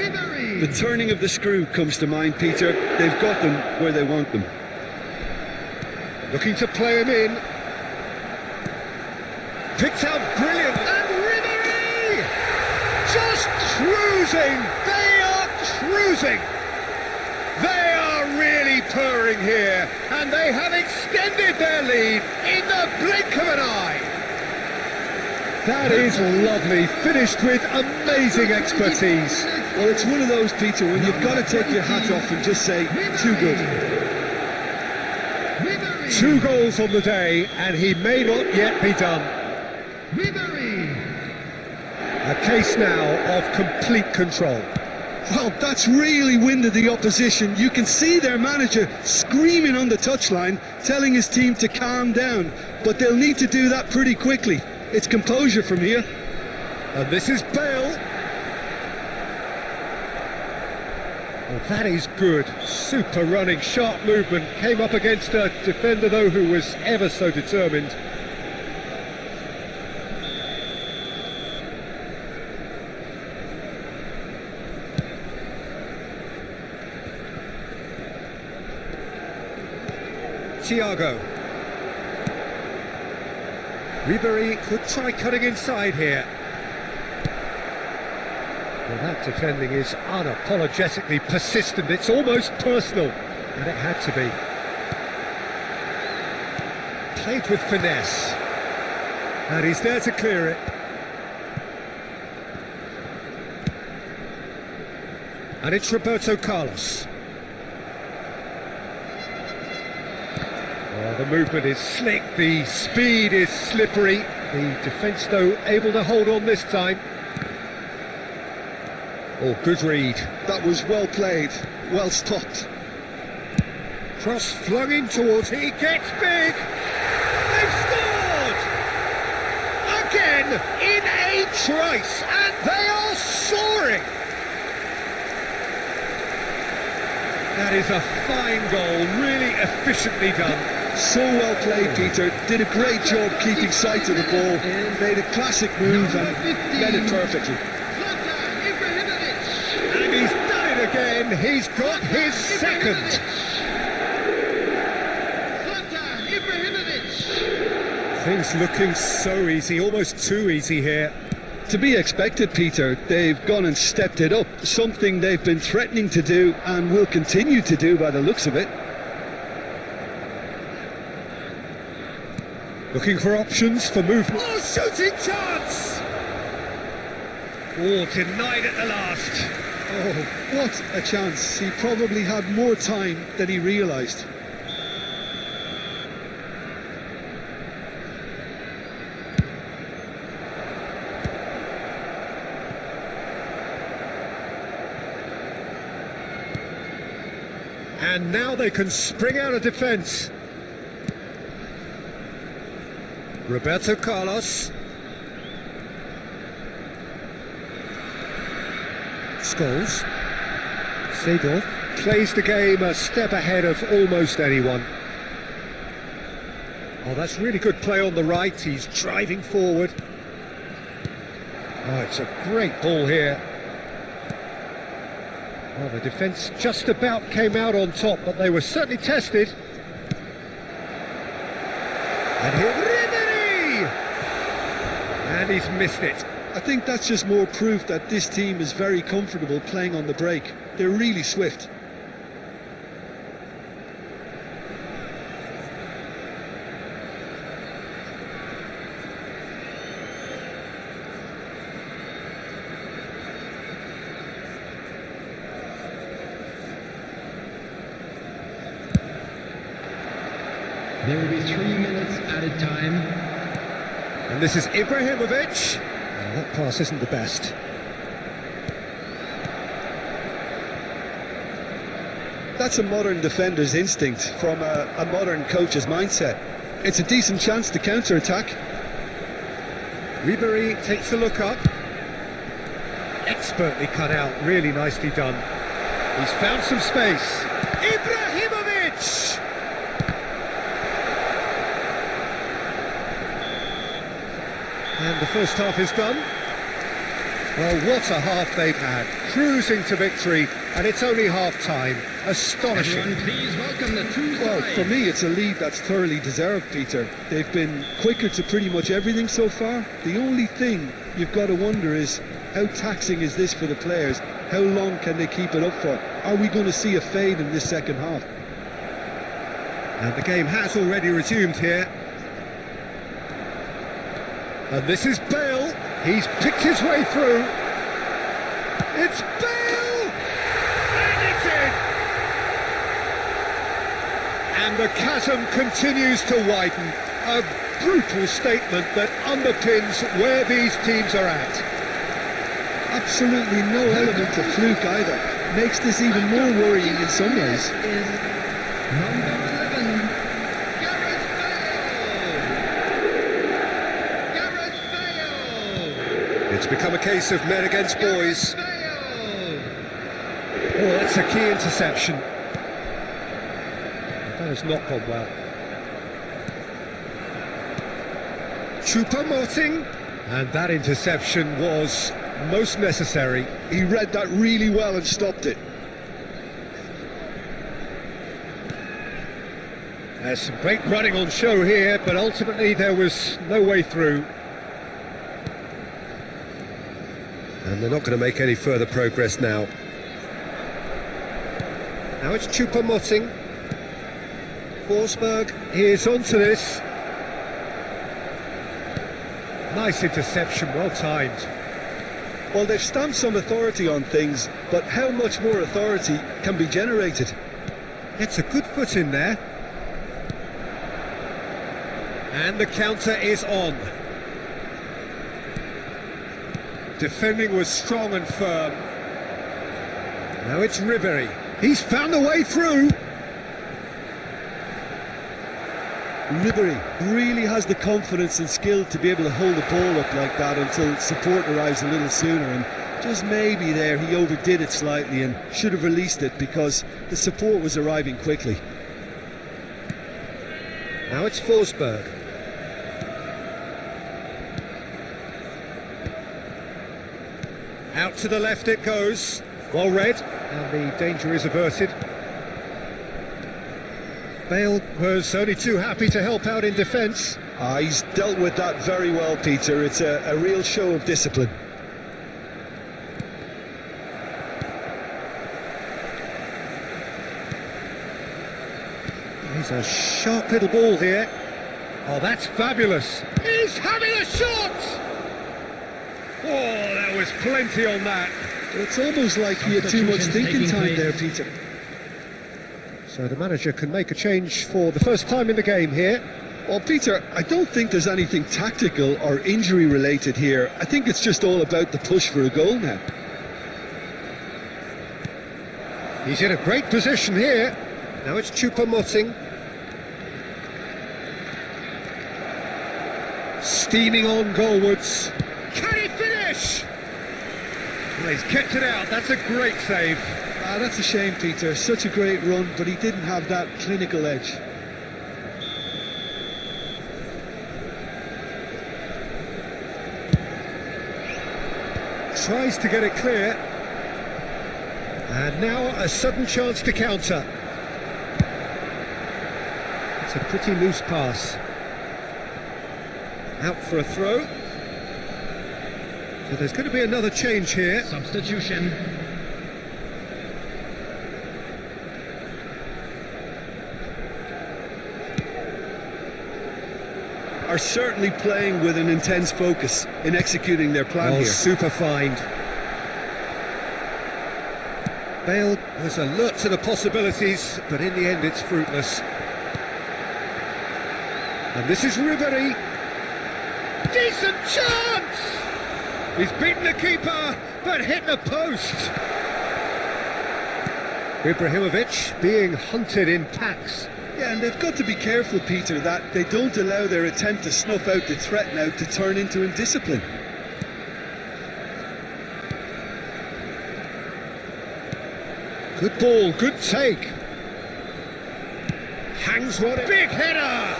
The turning of the screw comes to mind, Peter. They've got them where they want them. Looking to play him in. Picked out brilliant. And Ribery! Just cruising. They are cruising. They are really purring here. And they have extended their lead in the blink of an eye. That is lovely. Finished with amazing expertise. Well, it's one of those, Peter, when you've got to take your hat off and just say, too good. 2 goals on the day, and he may not yet be done. A case now of complete control. Well, that's really winded the opposition. You can see their manager screaming on the touchline, telling his team to calm down. But they'll need to do that pretty quickly. It's composure from here. And this is Bale. Well, that is good. Super running, sharp movement. Came up against a defender, though, who was ever so determined. Thiago. Ribery could try cutting inside here. Well, that defending is unapologetically persistent. It's almost personal, and it had to be. Played with finesse. And he's there to clear it. And it's Roberto Carlos. The movement is slick, the speed is slippery. The defence, though, able to hold on this time. Oh, good read. That was well played, well stopped. Cross flung in towards, he gets big! They've scored! Again, in a trice, and they are soaring! That is a fine goal, really efficiently done. So well played, Peter. Did a great job keeping sight of the ball. Made a classic move and met it perfectly. And he's done it again. He's got his second. Things looking so easy, almost too easy here. To be expected, Peter. They've gone and stepped it up. Something they've been threatening to do and will continue to do by the looks of it. Looking for options for movement. Oh, shooting chance! Oh, denied at the last. Oh, what a chance. He probably had more time than he realised. And now they can spring out of defence. Roberto Carlos. Scholes. Seedorf plays the game a step ahead of almost anyone. Oh, that's really good play on the right. He's driving forward. Oh, it's a great ball here. Well, the defence just about came out on top, but they were certainly tested. And here, Ribery! And he's missed it. I think that's just more proof that this team is very comfortable playing on the break. They're really swift. There will be 3 minutes added time. And this is Ibrahimovic. Oh, that pass isn't the best. That's a modern defender's instinct from a modern coach's mindset. It's a decent chance to counter-attack. Ribery takes a look up. Expertly cut out, really nicely done. He's found some space. Ibrahimovic! And the first half is done. Well, what a half they've had. Cruising to victory, and it's only half-time. Astonishing. Everyone, please welcome the two Well, sides. for me, it's a lead that's thoroughly deserved, Peter. They've been quicker to pretty much everything so far. The only thing you've got to wonder is, how taxing is this for the players? How long can they keep it up for? Are we going to see a fade in this second half? And the game has already resumed here. And this is Bale. He's picked his way through. It's Bale! And it's in! And the chasm continues to widen. A brutal statement that underpins where these teams are at. Absolutely no element of fluke either. Makes this even more worrying in some ways. Is number 11, Gareth Bale. Gareth Bale. It's become a case of men against boys. Bale. Oh, that's a key interception. That has not gone well. Choupo-Moting. And that interception was most necessary. He read that really well and stopped it. There's some great running on show here, but ultimately there was no way through. And they're not going to make any further progress now. Now it's Choupo-Moting. Forsberg, here's onto this. Nice interception, well timed. Well, they've stamped some authority on things, but how much more authority can be generated? It's a good foot in there. And the counter is on. Defending was strong and firm. Now it's Ribery. He's found a way through. Ribery really has the confidence and skill to be able to hold the ball up like that until support arrives a little sooner, and just maybe there he overdid it slightly and should have released it because the support was arriving quickly. Now it's Forsberg. Out to the left it goes. Well read, and the danger is averted. Bale was only too happy to help out in defence. He's dealt with that very well, Peter. It's a real show of discipline. He's a sharp little ball here. Oh, that's fabulous. He's having a shot! Oh, there was plenty on that. It's almost like he had too much thinking time there, Peter. So the manager can make a change for the first time in the game here. Well, Peter, I don't think there's anything tactical or injury related here. I think it's just all about the push for a goal now. He's in a great position here. Now it's Choupo-Moting. Steaming on goalwards. Can he finish? Well, he's kept it out. That's a great save. That's a shame, Peter. Such a great run, but he didn't have that clinical edge. Tries to get it clear. And now a sudden chance to counter. It's a pretty loose pass. Out for a throw. So there's going to be another change here. Substitution. Are certainly playing with an intense focus in executing their plan here. Super find. Bale was alert to the possibilities, but in the end it's fruitless. And this is Ribery. Decent chance! He's beaten the keeper, but hit the post. Ibrahimovic being hunted in packs. Yeah, and they've got to be careful, Peter, that they don't allow their attempt to snuff out the threat now to turn into indiscipline. Good ball, good take. Hangs one. Big header!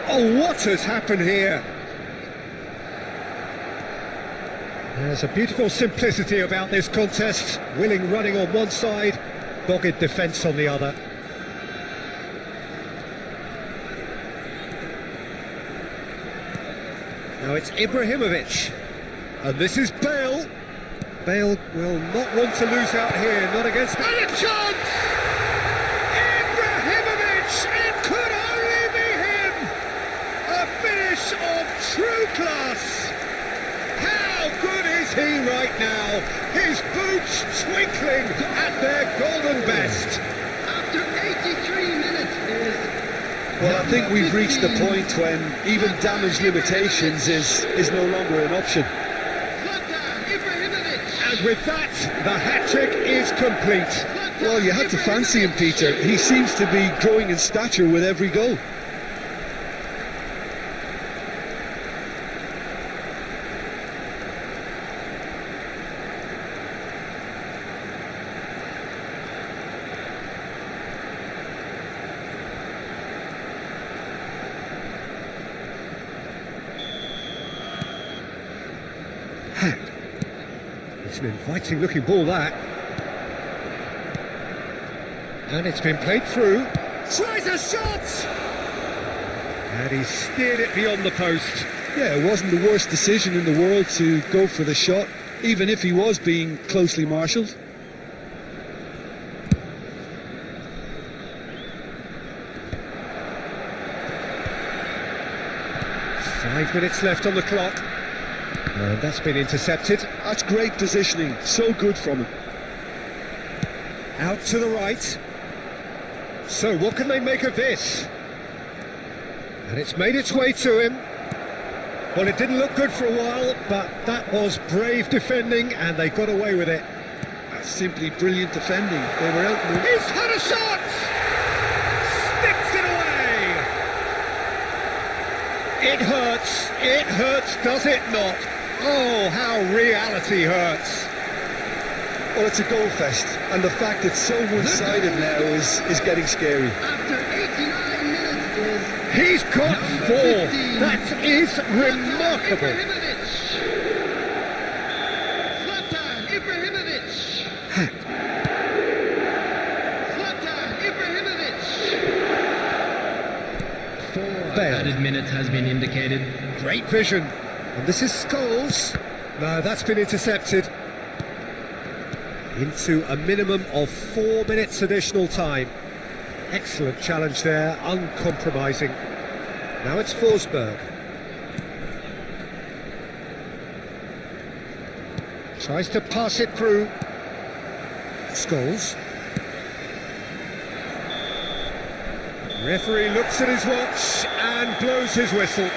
Oh, what has happened here? There's a beautiful simplicity about this contest. Willing running on one side, dogged defence on the other. Now it's Ibrahimovic. And this is Bale. Bale will not want to lose out here, not against... And a chance! Ibrahimovic! It could only be him! A finish of true class! How good is he right now? His boots twinkling at their golden best. After 83 minutes is... Well, I think we've reached the point when even damage limitations is no longer an option. And with that, the hat-trick is complete. Well, you had to fancy him, Peter. He seems to be growing in stature with every goal. It's an inviting looking ball, that. And it's been played through. Tries a shot! And he steered it beyond the post. Yeah, it wasn't the worst decision in the world to go for the shot, even if he was being closely marshalled. Five minutes left on the clock. And that's been intercepted. That's great positioning, so good from him. Out to the right. So what can they make of this? And it's made its way to him. Well, it didn't look good for a while, but that was brave defending and they got away with it. That's simply brilliant defending. They were out. He's had a shot! Sticks it away! It hurts, does it not? Oh, how reality hurts. Well, it's a goal fest, and the fact it's so one-sided now is getting scary. After 89 minutes is... He's got four. That is remarkable. Zlatan Ibrahimovic. Zlatan Ibrahimovic. 4 Bale. added minutes has been indicated. Great vision. And this is Scholes. No, that's been intercepted. Into a minimum of 4 minutes additional time. Excellent challenge there, uncompromising. Now it's Forsberg. Tries to pass it through. Scholes. Referee looks at his watch and blows his whistle.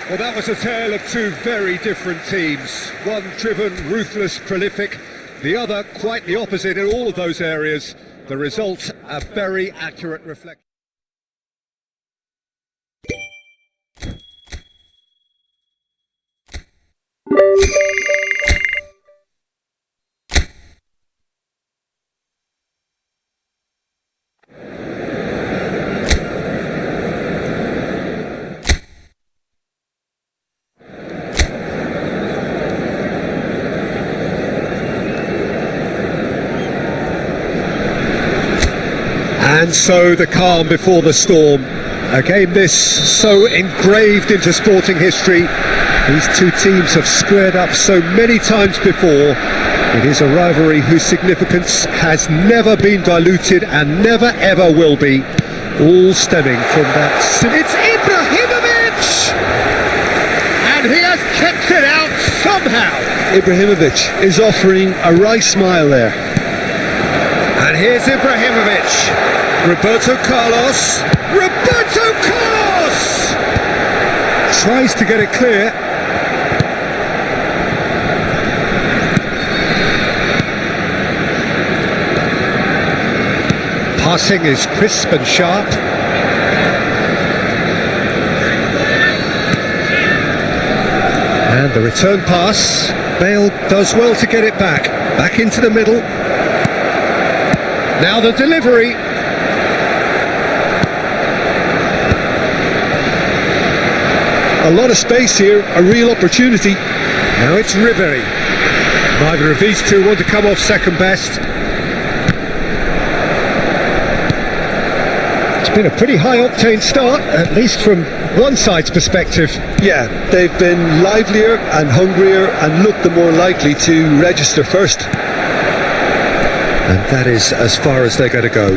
Well, that was a tale of two very different teams. One driven, ruthless, prolific. The other quite the opposite in all of those areas. The result, a very accurate reflection. And so the calm before the storm. A game this so engraved into sporting history. These two teams have squared up so many times before. It is a rivalry whose significance has never been diluted and never ever will be. All stemming from that. It's Ibrahimovic! And he has kept it out somehow. Ibrahimovic is offering a wry smile there. And here's Ibrahimovic. Roberto Carlos. Roberto Carlos! Tries to get it clear. Passing is crisp and sharp. And the return pass. Bale does well to get it back. Back into the middle. Now the delivery. A lot of space here, a real opportunity. Now it's Ribery. Neither of these two want to come off second best. It's been a pretty high-octane start, at least from one side's perspective. Yeah, they've been livelier and hungrier and looked the more likely to register first. And that is as far as they're going to go.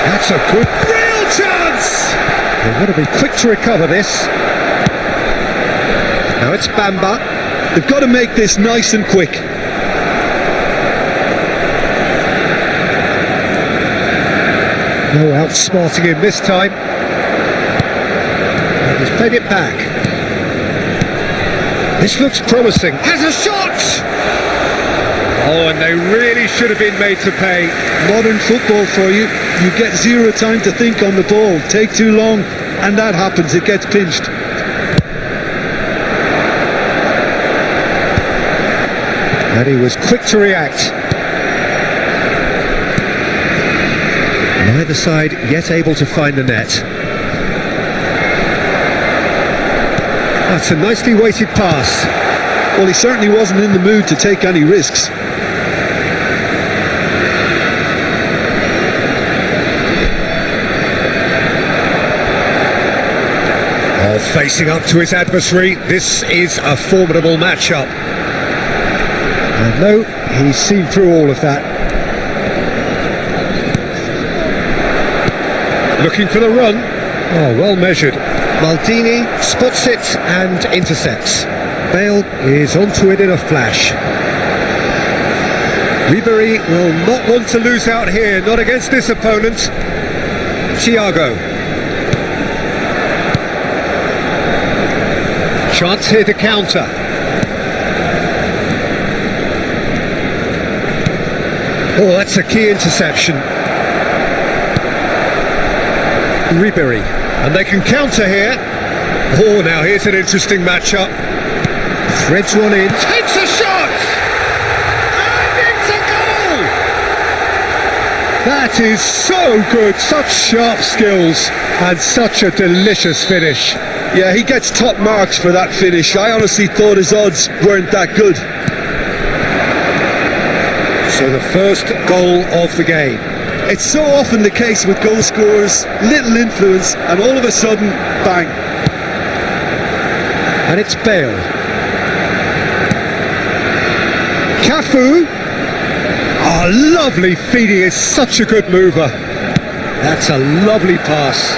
That's a good, real chance! They've got to be quick to recover this. Now it's Bamba. They've got to make this nice and quick. No outsmarting him this time. And he's played it back. This looks promising. Has a shot! Oh, and they really should have been made to pay. Modern football for you. You get zero time to think on the ball. Take too long, and that happens. It gets pinched. And he was quick to react. Neither side yet able to find the net. That's a nicely weighted pass. Well, he certainly wasn't in the mood to take any risks. Oh, facing up to his adversary, this is a formidable matchup. And no, he's seen through all of that. Looking for the run. Oh, well measured. Maldini spots it and intercepts. Bale is onto it in a flash. Ribery will not want to lose out here, not against this opponent. Thiago. Chance here to counter. Oh, that's a key interception. Ribery, and they can counter here. Oh, now here's an interesting matchup. Threads one in, takes a shot, and it's a goal. That is so good, such sharp skills, and such a delicious finish. Yeah, he gets top marks for that finish. I honestly thought his odds weren't that good. So the first goal of the game. It's so often the case with goal scorers, little influence, and all of a sudden, bang. And it's Bale. Cafu. Oh, lovely feed, he is such a good mover. That's a lovely pass.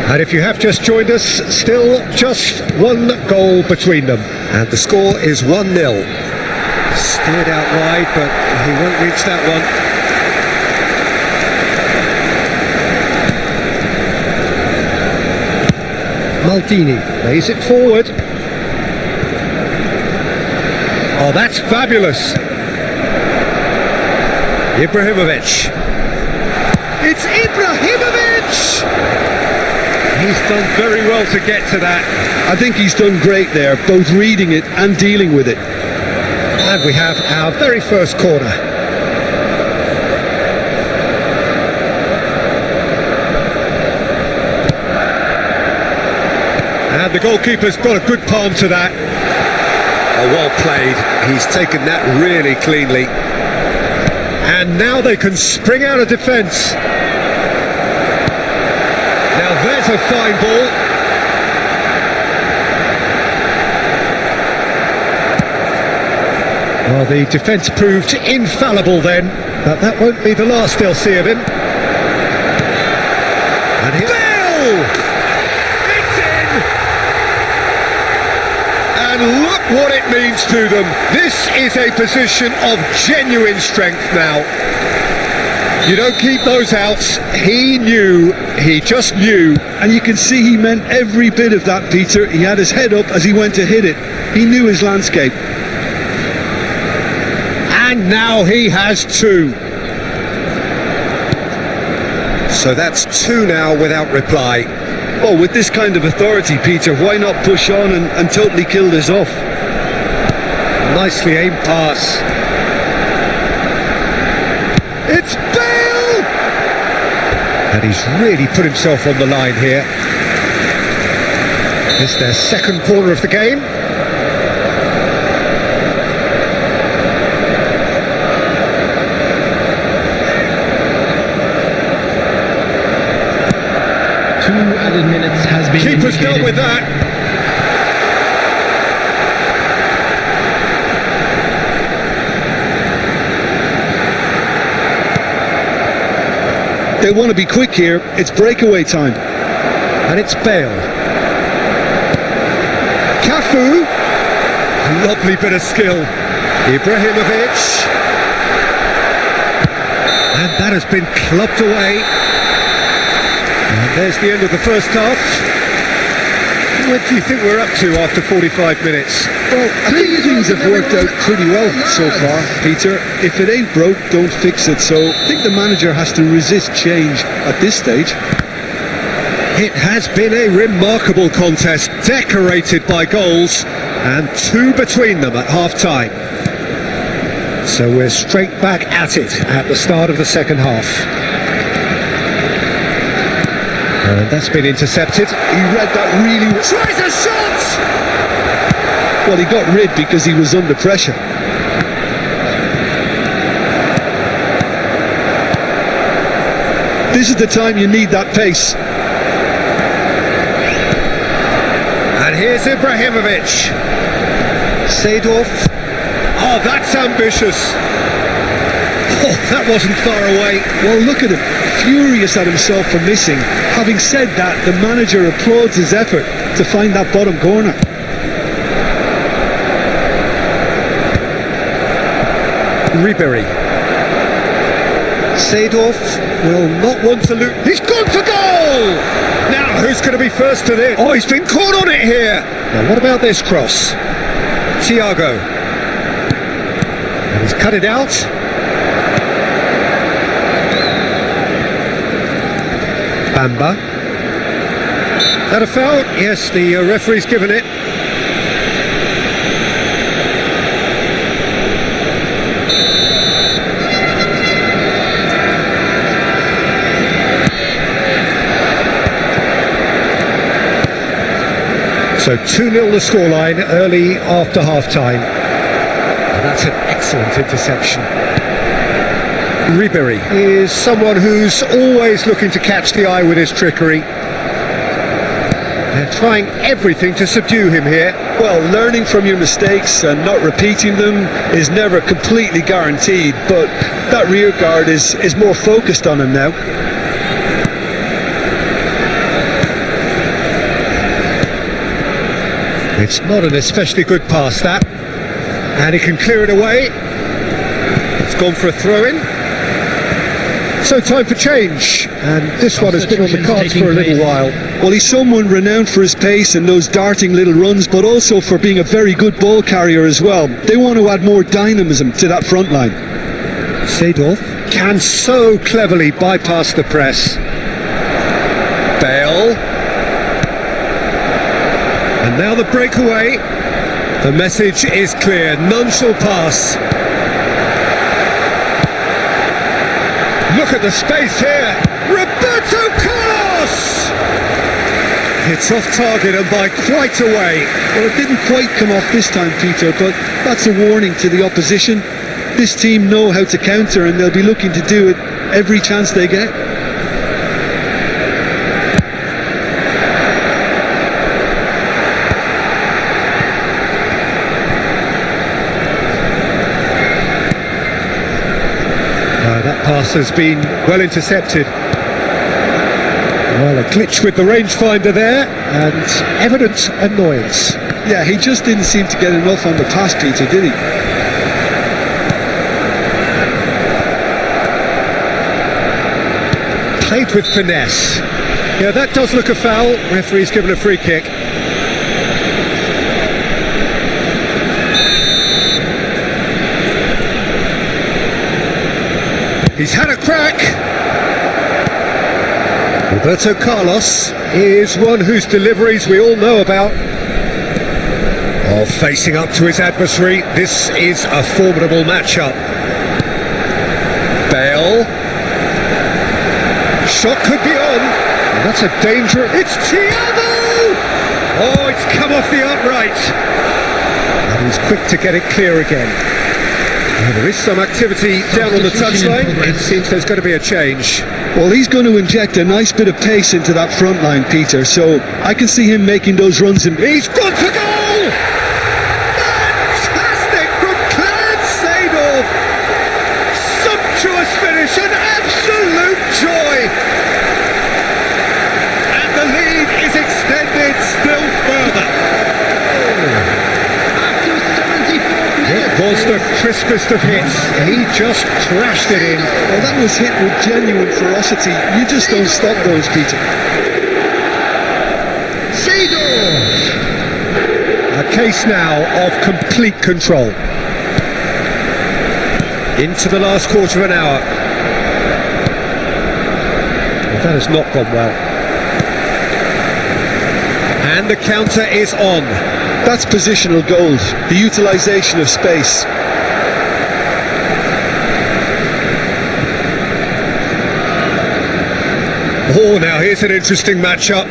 And if you have just joined us, still just one goal between them. And the score is 1-0. Steered out wide, but he won't reach that one. Maldini lays it forward. Oh, that's fabulous. Ibrahimovic. It's Ibrahimovic! He's done very well to get to that. I think he's done great there, both reading it and dealing with it. And we have our very first corner. And the goalkeeper's got a good palm to that. Oh, well played. He's taken that really cleanly. And now they can spring out of defence. Now there's a fine ball. Well, the defence proved infallible then, but that won't be the last they'll see of him. And here... Bill! It's in! And look what it means to them. This is a position of genuine strength now. You don't keep those outs. He knew, he just knew. And you can see he meant every bit of that, Peter. He had his head up as he went to hit it. He knew his landscape. And now he has two. So that's two now without reply. Oh, with this kind of authority, Peter, why not push on and totally kill this off? Nicely aimed pass. It's Bale! And he's really put himself on the line here. It's their second corner of the game. Added minutes has been Keeper's indicated. dealt with that. They want to be quick here. It's breakaway time. And it's Bale. Cafu. Lovely bit of skill. Ibrahimovic. And that has been clubbed away. And there's the end of the first half. What do you think we're up to after 45 minutes? Well, I think things have worked out pretty well so far, Peter. If it ain't broke, don't fix it. So I think the manager has to resist change at this stage. It has been a remarkable contest, decorated by goals, and two between them at half-time. So we're straight back at it at the start of the second half. And that's been intercepted. He read that really well. Tries a shot! Well, he got rid because he was under pressure. This is the time you need that pace. And here's Ibrahimovic. Seedorf. Oh, that's ambitious. Oh, that wasn't far away. Well, look at him, furious at himself for missing. Having said that, the manager applauds his effort to find that bottom corner. Ribery. Seedorf will not want to lose. He's gone for goal! Now, who's going to be first to this? Oh, he's been caught on it here. Now, what about this cross? Thiago. And he's cut it out. Bamba. That a foul? Yes, the referee's given it. So 2-0 the scoreline early after half-time. And that's an excellent interception. Ribery is someone who's always looking to catch the eye with his trickery. They're trying everything to subdue him here. Well, learning from your mistakes and not repeating them is never completely guaranteed, but that rear guard is more focused on him now. It's not an especially good pass, that. And he can clear it away. It's gone for a throw-in. So time for change, and this one has been on the cards for a little while. Well, he's someone renowned for his pace and those darting little runs, but also for being a very good ball carrier as well. They want to add more dynamism to that front line. Seedorf can so cleverly bypass the press. Bale. And now the breakaway. The message is clear, none shall pass. Look at the space here. Roberto Carlos! It's off target and by quite a way. Well, it didn't quite come off this time, Peter, but that's a warning to the opposition. This team know how to counter and they'll be looking to do it every chance they get. That pass has been well intercepted. Well, a glitch with the rangefinder there, and evident annoyance. Yeah, he just didn't seem to get enough on the pass, Peter, did he? Played with finesse. Yeah, that does look a foul. Referee's given a free kick. He's had a crack. Roberto Carlos is one whose deliveries we all know about. Oh, facing up to his adversary, this is a formidable matchup. Bale. Shot could be on. And that's a danger. It's Thiago! Oh, it's come off the upright. And he's quick to get it clear again. Well, there is some activity down on the touchline. It seems there's going to be a change. Well, he's going to inject a nice bit of pace into that front line, Peter, so I can see him making those runs. He's gone for goal! Fantastic from Clarence Seedorf! Sumptuous finish, an absolute joy! And the lead is extended still further. It was the crispest of hits. He just crashed it in. Well, that was hit with genuine ferocity. You just don't stop those, Peter. A case now of complete control. Into the last quarter of an hour. Well, that has not gone well. And the counter is on. That's positional gold, the utilisation of space. Oh, now here's an interesting matchup.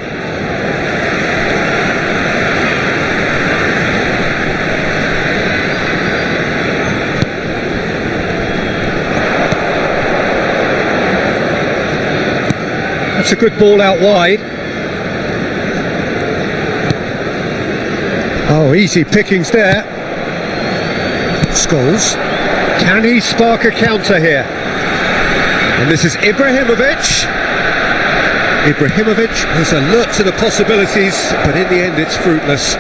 That's a good ball out wide. Oh, easy pickings there. Scholes. Can he spark a counter here? And this is Ibrahimovic. Ibrahimovic is alert to the possibilities, but in the end it's fruitless.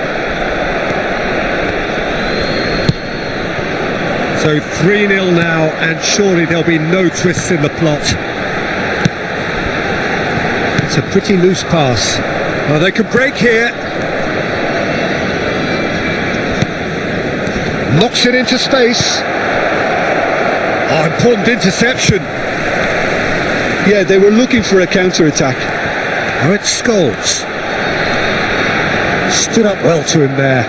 So 3-0 now, and surely there'll be no twists in the plot. It's a pretty loose pass. Well, they can break here. Knocks it into space. Oh, important interception. Yeah, they were looking for a counter-attack. Oh, it's Scholes. Stood up well to him there.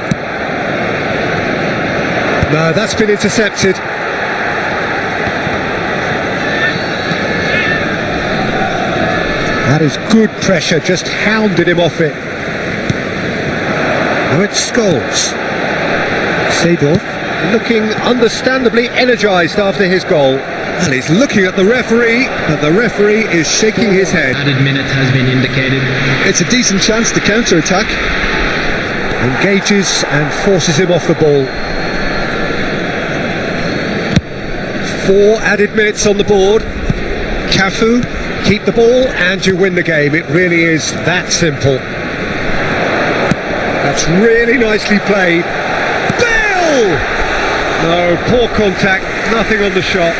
No, that's been intercepted. That is good pressure, just hounded him off it. Now it's Scholes. Seedorf looking understandably energised after his goal. And he's looking at the referee, but the referee is shaking his head. Added minutes has been indicated. It's a decent chance to counter-attack. Engages and forces him off the ball. 4 added minutes on the board. Cafu, keep the ball and you win the game. It really is that simple. That's really nicely played. Bale! No, poor contact, nothing on the shot.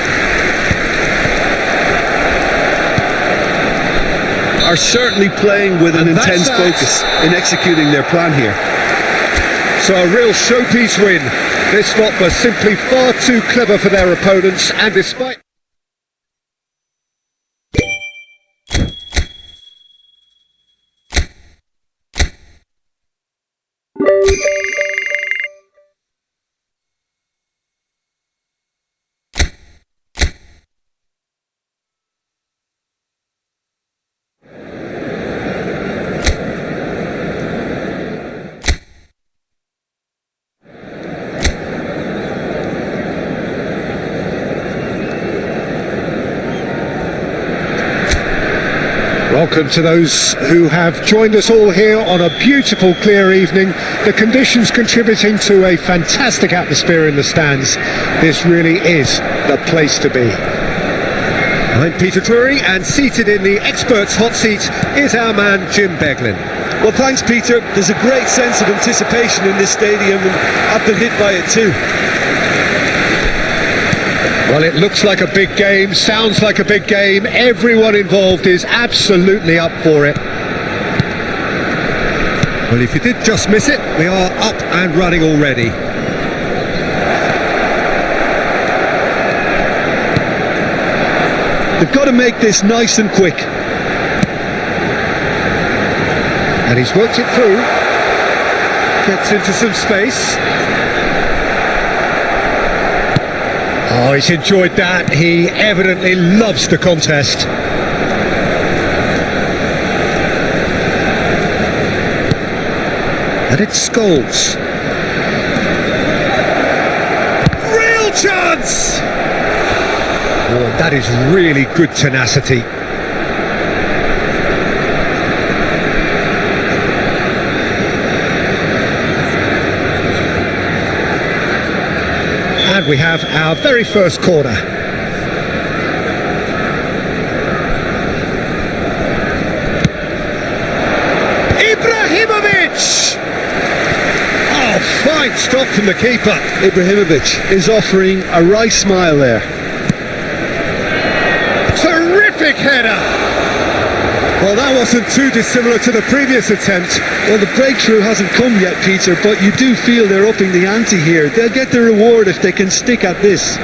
Are certainly playing with an intense focus in executing their plan here. So a real showpiece win. This lot was simply far too clever for their opponents, and despite... welcome to those who have joined us all here on a beautiful, clear evening. The conditions contributing to a fantastic atmosphere in the stands. This really is the place to be. I'm Peter Drury, and seated in the experts' hot seat is our man Jim Beglin. Well, thanks, Peter. There's a great sense of anticipation in this stadium, and I've been hit by it too. Well, it looks like a big game, sounds like a big game. Everyone involved is absolutely up for it. Well, if you did just miss it, we are up and running already. They've got to make this nice and quick. And he's worked it through. Gets into some space. Oh, he's enjoyed that. He evidently loves the contest. And it's Scholes. Real chance! Oh, that is really good tenacity. And we have our very first corner. Ibrahimovic! Oh, fine stop from the keeper. Ibrahimovic is offering a right smile there. Terrific header! Well, that wasn't too dissimilar to the previous attempt. Well, the breakthrough hasn't come yet, Peter, but you do feel they're upping the ante here. They'll get the reward if they can stick at this.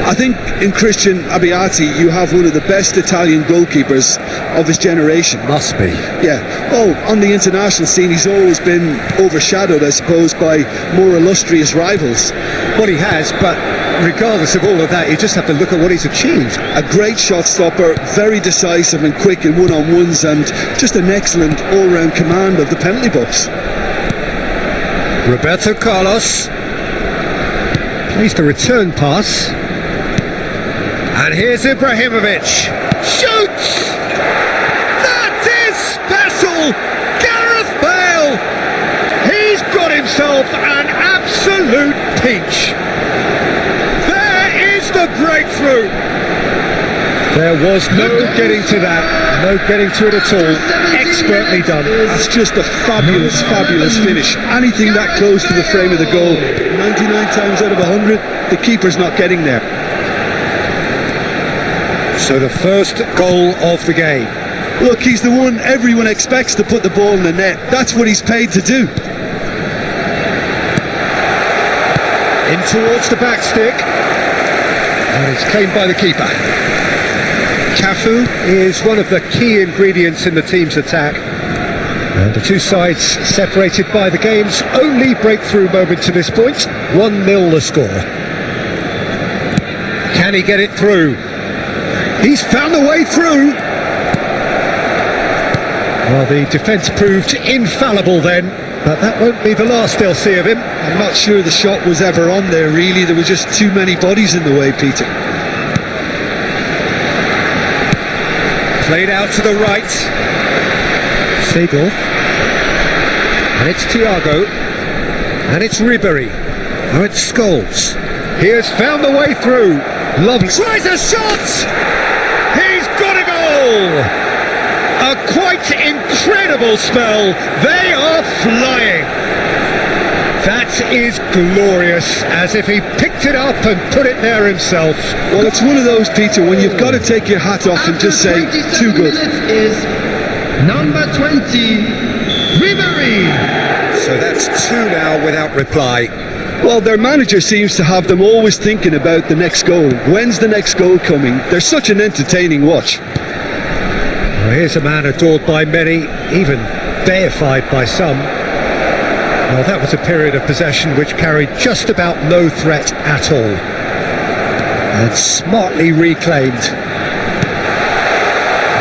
I think in Christian Abbiati you have one of the best Italian goalkeepers of his generation. Must be. Yeah. Oh, on the international scene he's always been overshadowed, I suppose, by more illustrious rivals. Well, he has, but regardless of all of that, you just have to look at what he's achieved. A great shot stopper, very decisive and quick in one-on-ones, and just an excellent all-round command of the penalty box. Roberto Carlos plays the return pass. And here's Ibrahimovic. Shoots! That is special! Gareth Bale! He's got himself an absolute peach. There is the breakthrough. There was no getting to that. No getting to it at all. Expertly done. That's just a fabulous, fabulous finish. Anything that close to the frame of the goal, 99 times out of 100, the keeper's not getting there. So the first goal of the game. Look, he's the one everyone expects to put the ball in the net. That's what he's paid to do. In towards the back stick. And it's claimed by the keeper. Cafu is one of the key ingredients in the team's attack. And the two sides separated by the game's only breakthrough moment to this point. 1-0 the score. Can he get it through? He's found the way through. Well, the defence proved infallible then, but that won't be the last they'll see of him. I'm not sure the shot was ever on there, really. There were just too many bodies in the way, Peter. Played out to the right. Seedorf. And it's Thiago. And it's Ribéry. Now it's Scholes. He has found the way through. Lovely. Tries a shot! He's got a goal! A quite incredible spell. They are flying. That is glorious, as if he picked it up and put it there himself. Well, it's one of those, Peter, when you've got to take your hat off and just say, too good. Is number 20, Ribéry. So that's two now without reply. Well, their manager seems to have them always thinking about the next goal. When's the next goal coming? They're such an entertaining watch. Well, here's a man adored by many, even deified by some. Well, that was a period of possession which carried just about no threat at all. And smartly reclaimed.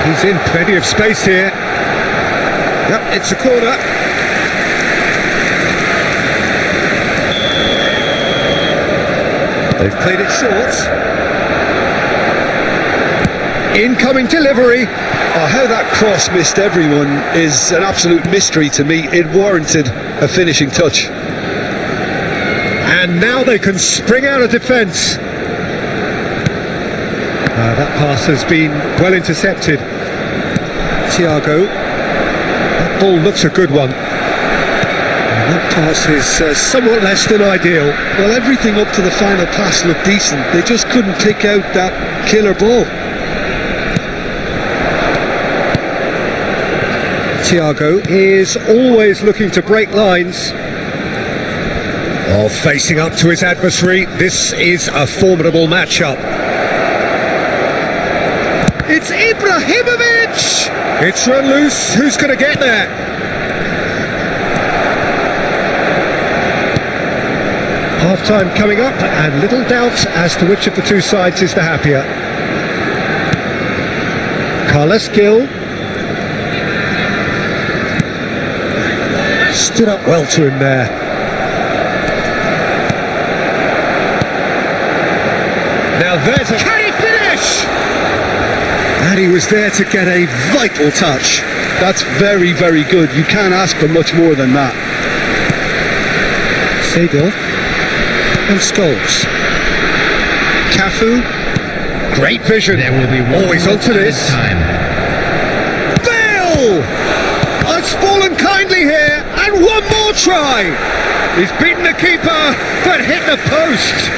He's in plenty of space here. Yep, it's a corner. They've played it short. Incoming delivery. Oh, how that cross missed everyone is an absolute mystery to me. It warranted a finishing touch. And now they can spring out of defence. That pass has been well intercepted. Thiago. That ball looks a good one. And that pass is somewhat less than ideal. Well, everything up to the final pass looked decent. They just couldn't pick out that killer ball. Thiago is always looking to break lines. Oh, facing up to his adversary. This is a formidable matchup. It's Ibrahimovic! It's run loose. Who's going to get there? Half-time coming up, and little doubt as to which of the two sides is the happier. Carlos Gil stood up well to him there. Now there's a... Can he finish? And he was there to get a vital touch. That's very, very good. You can't ask for much more than that. Seedorf and Scholes. Cafu. Great vision. There will be always onto this. Bale! It's fallen kindly here, and one more try. He's beaten the keeper, but hit the post.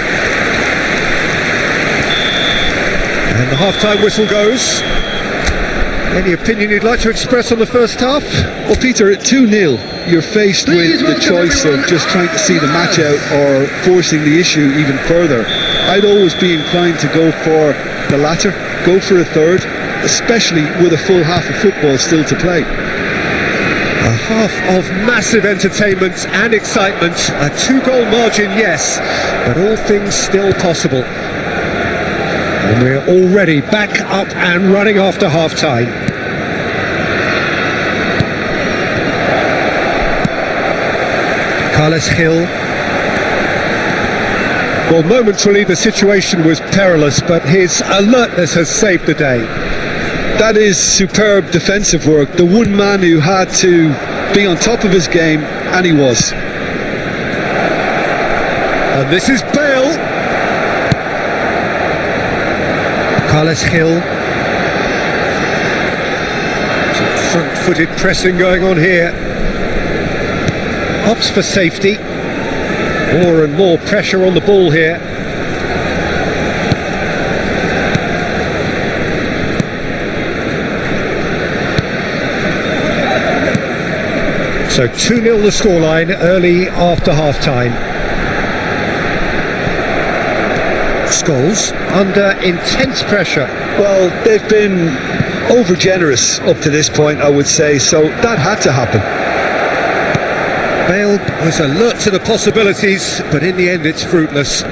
And the half-time whistle goes. Any opinion you'd like to express on the first half? Well, Peter, at 2-0, you're faced with the choice of just trying to see the match out or forcing the issue even further. I'd always be inclined to go for the latter, go for a third, especially with a full half of football still to play. A half of massive entertainment and excitement. A 2-goal margin, yes, but all things still possible. And we're already back up and running after half-time. Carlos Gil. Well, momentarily the situation was perilous, but his alertness has saved the day. That is superb defensive work. The one man who had to be on top of his game, and he was. And this is Bale. Carlos Gil. Some front-footed pressing going on here. Opts for safety. More and more pressure on the ball here. So 2-0 the scoreline early after half-time. Scholes under intense pressure. Well, they've been over-generous up to this point, I would say, so that had to happen. Bale was alert to the possibilities, but in the end it's fruitless.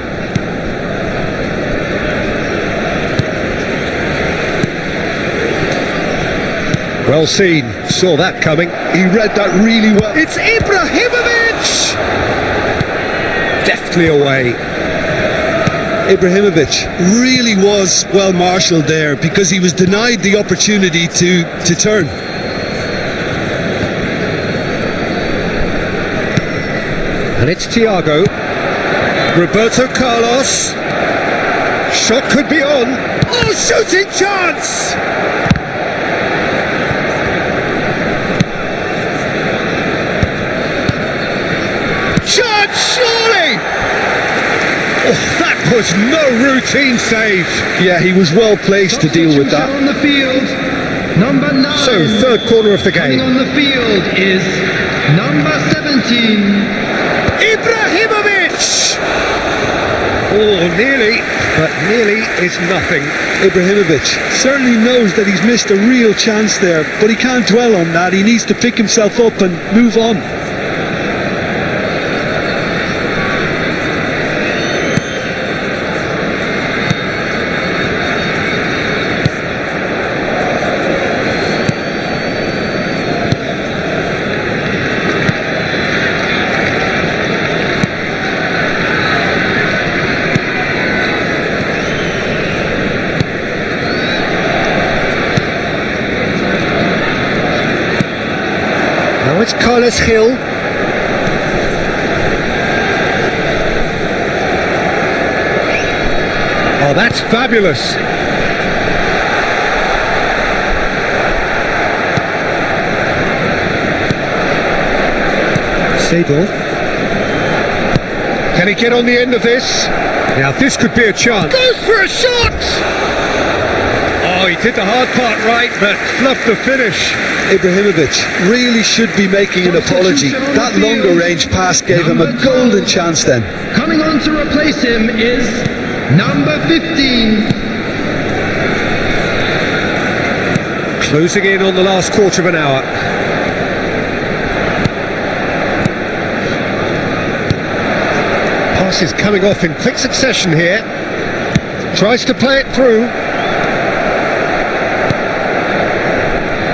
Well seen, saw that coming. He read that really well. It's Ibrahimovic! Deftly away. Ibrahimovic really was well marshalled there because he was denied the opportunity to turn. And it's Thiago. Roberto Carlos. Shot could be on. Oh, shooting chance! Chance, surely! Oh, that was no routine save. Yeah, he was well placed to deal with that. On the field, number 9. So, third corner of the game. Coming on the field is number 17. Ibrahimovic! Oh, nearly, but nearly is nothing. Ibrahimovic certainly knows that he's missed a real chance there, but he can't dwell on that. He needs to pick himself up and move on. Let's Hill. Oh, that's fabulous. Seedorf. Can he get on the end of this? Now this could be a chance. Goes for a shot! Oh, he did the hard part right, but fluffed the finish. Ibrahimovic really should be making an apology. That longer range pass gave him a golden chance then. Coming on to replace him is number 15. Closing in on the last quarter of an hour. Passes coming off in quick succession here. Tries to play it through.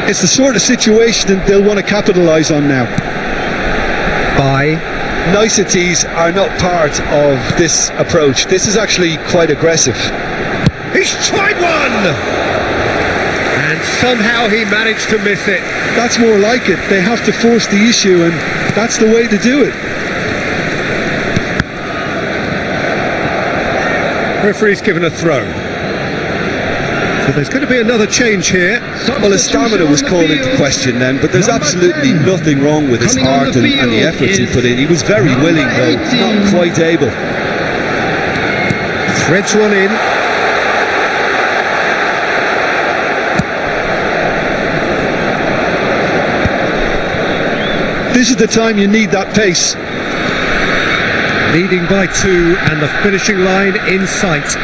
It's the sort of situation that they'll want to capitalise on now. Niceties are not part of this approach. This is actually quite aggressive. He's tried one! And somehow he managed to miss it. That's more like it. They have to force the issue, and that's the way to do it. Referee's given a throw. So there's going to be another change here. Well, his stamina was called into question then, but there's absolutely nothing wrong with his heart and the efforts he put in. He was very willing, though, not quite able. Threads one in. This is the time you need that pace. Leading by 2 and the finishing line in sight.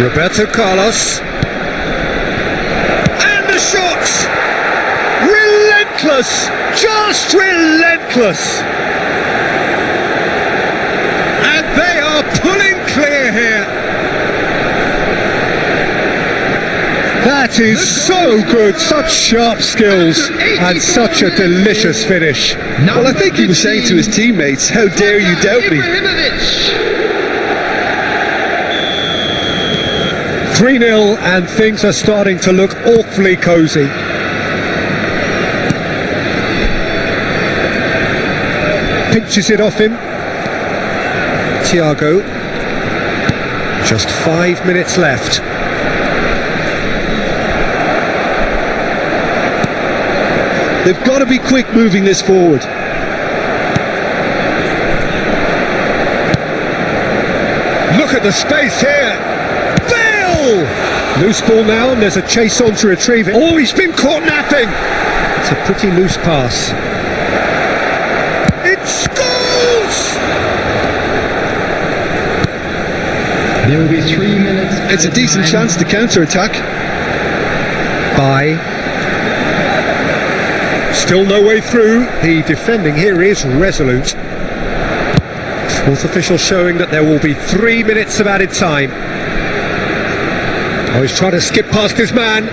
Roberto Carlos. And the shot! Relentless! Just relentless! And they are pulling clear here. That is so good, such sharp skills and such a delicious finish. Well, I think he was saying to his teammates, how dare you doubt me? 3-0 and things are starting to look awfully cosy. Pinches it off him. Thiago. Just 5 minutes left. They've got to be quick moving this forward. Look at the space here. Bale! Loose ball now, and there's a chase on to retrieve it. Oh, he's been caught napping. It's a pretty loose pass. It scores! There will be 3 minutes. It's a decent chance to counter-attack. Still no way through. The defending here is resolute. Fourth official showing that there will be 3 minutes of added time. Oh, he's trying to skip past his man.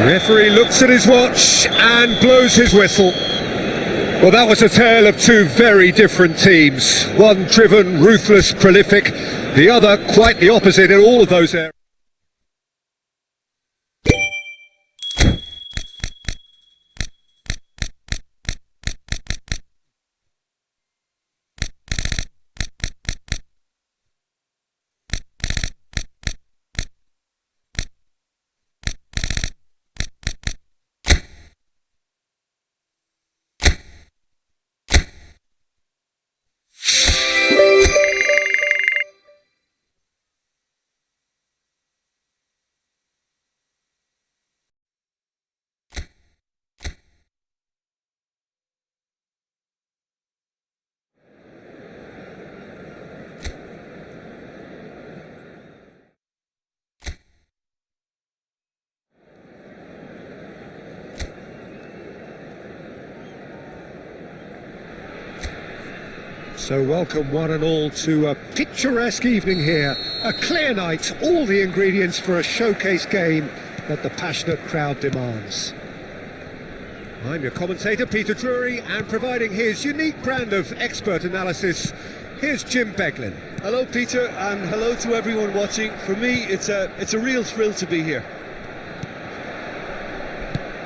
Referee looks at his watch and blows his whistle. Well, that was a tale of two very different teams. One driven, ruthless, prolific. The other quite the opposite in all of those areas. So welcome one and all to a picturesque evening here, a clear night, all the ingredients for a showcase game that the passionate crowd demands. I'm your commentator Peter Drury, and providing his unique brand of expert analysis, Here's Jim Beglin. Hello, Peter, and hello to everyone watching. For me, it's a real thrill to be here.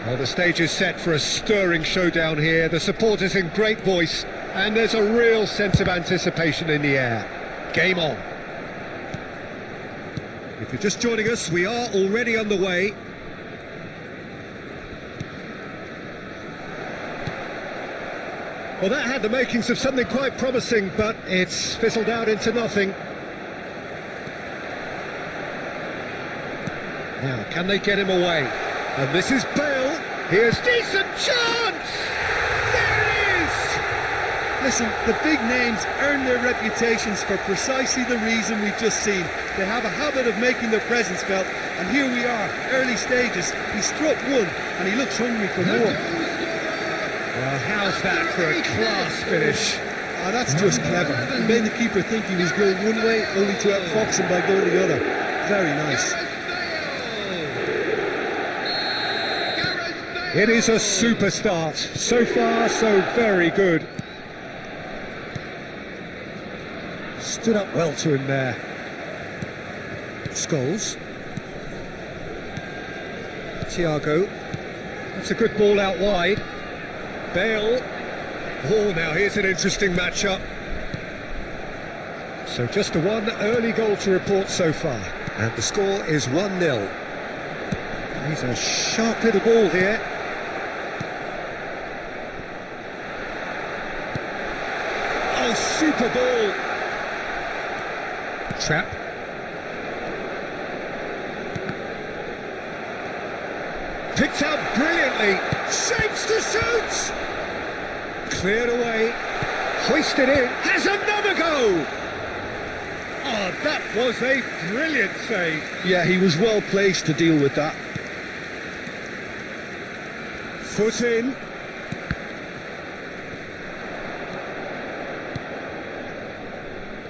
Well, the stage is set for a stirring showdown here. The supporters in great voice, and there's a real sense of anticipation in the air. Game on. If you're just joining us, we are already underway. Well, that had the makings of something quite promising, but it's fizzled out into nothing. Now, can they get him away? And this is Bale. Here's decent chance! There it is! Listen, the big names earn their reputations for precisely the reason we've just seen. They have a habit of making their presence felt, and here we are, early stages. He struck one, and he looks hungry for more. Well, how's that for a class finish? Ah, that's just clever. He made the keeper think he was going one way, only to outfox him by going the other. Very nice. It is a super start. So far, so very good. Stood up well to him there. Scholes. Thiago. That's a good ball out wide. Bale. Oh, now here's an interesting matchup. So just the one early goal to report so far. And the score is 1-0. He's a sharp little ball here. Oh, super ball. Trap. Picked out brilliantly. Shapes to shoot. Cleared away. Hoisted in. Has another go. Oh, that was a brilliant save. Yeah, he was well placed to deal with that. Foot in.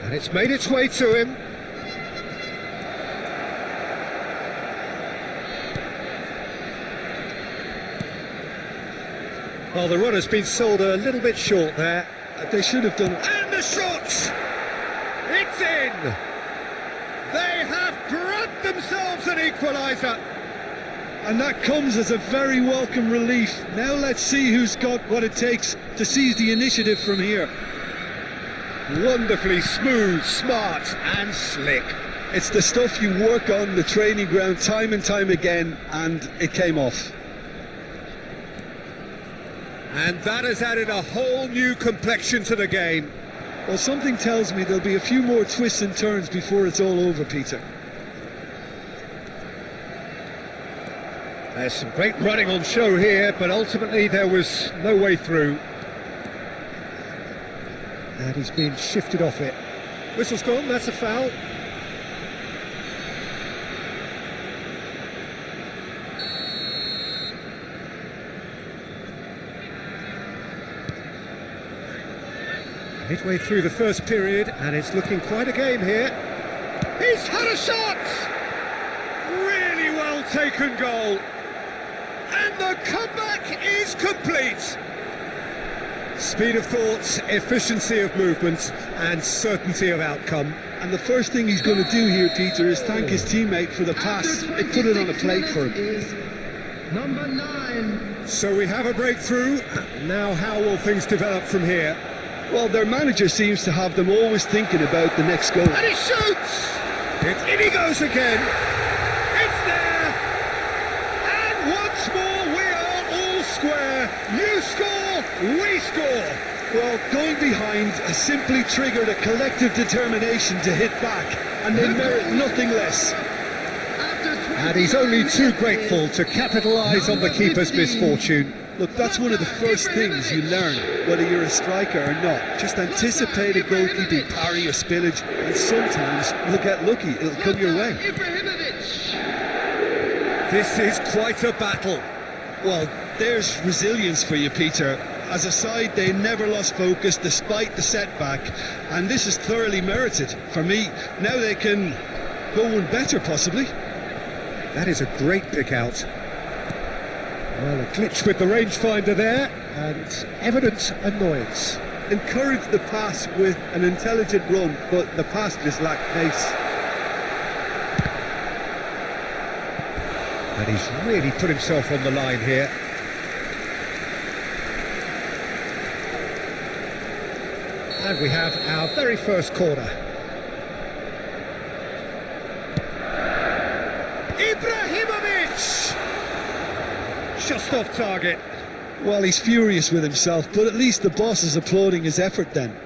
And it's made its way to him. Well, the run has been sold a little bit short there. They should have done it. And the shot! It's in! They have grabbed themselves an equaliser. And that comes as a very welcome relief. Now let's see who's got what it takes to seize the initiative from here. Wonderfully smooth, smart and slick. It's the stuff you work on the training ground time and time again, and it came off. And that has added a whole new complexion to the game. Well, something tells me there'll be a few more twists and turns before it's all over, Peter. There's some great running on show here, but ultimately there was no way through. And he's been shifted off it. Whistle's gone, that's a foul. Midway through the first period, and it's looking quite a game here. He's had a shot! Really well taken goal. And the comeback is complete. Speed of thought, efficiency of movement, and certainty of outcome. And the first thing he's going to do here, Peter, is thank his teammate for the pass. It put it on a plate for him. Is number 9. So we have a breakthrough. Now how will things develop from here? Well, their manager seems to have them always thinking about the next goal. And he shoots! In he goes again. It's there! And once more we are all square. You score, we score. Well, going behind has simply triggered a collective determination to hit back, and they merit nothing less. And he's only too grateful to capitalise on the keeper's misfortune. Look, that's one of the first things you learn, whether you're a striker or not. Just anticipate a goalkeeping parry or spillage, and sometimes you'll get lucky, it'll come your way. This is quite a battle. Well, there's resilience for you, Peter. As a side, they never lost focus despite the setback, and this is thoroughly merited. For me, now they can go one better, possibly. That is a great pick out. Well, a glitch with the rangefinder there, and evident annoyance. encouraged the pass with an intelligent run, but the pass just lacked pace. And he's really put himself on the line here. And we have our very first corner. Ibrahimovic! Just off target. Well, he's furious with himself, but at least the boss is applauding his effort then.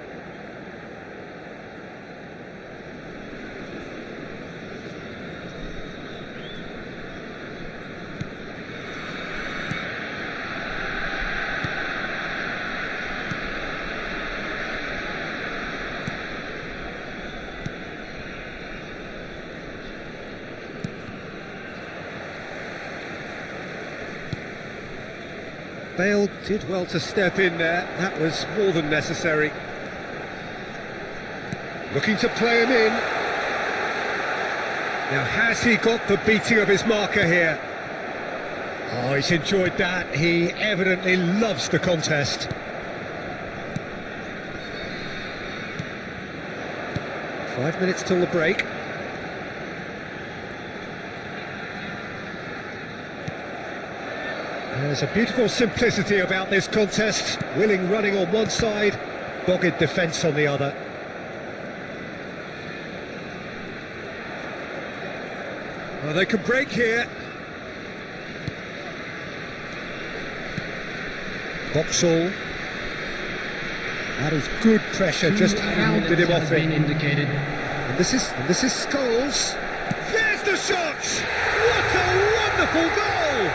Bale did well to step in there. That was more than necessary. Looking to play him in. Now, has he got the beating of his marker here? Oh, he's enjoyed that. He evidently loves the contest. Five minutes till the break. There's a beautiful simplicity about this contest. Willing running on one side, dogged defence on the other. Well, they can break here. Boxall. That is good pressure, just hounded him off it. And this is Scholes. There's the shot! What a wonderful goal!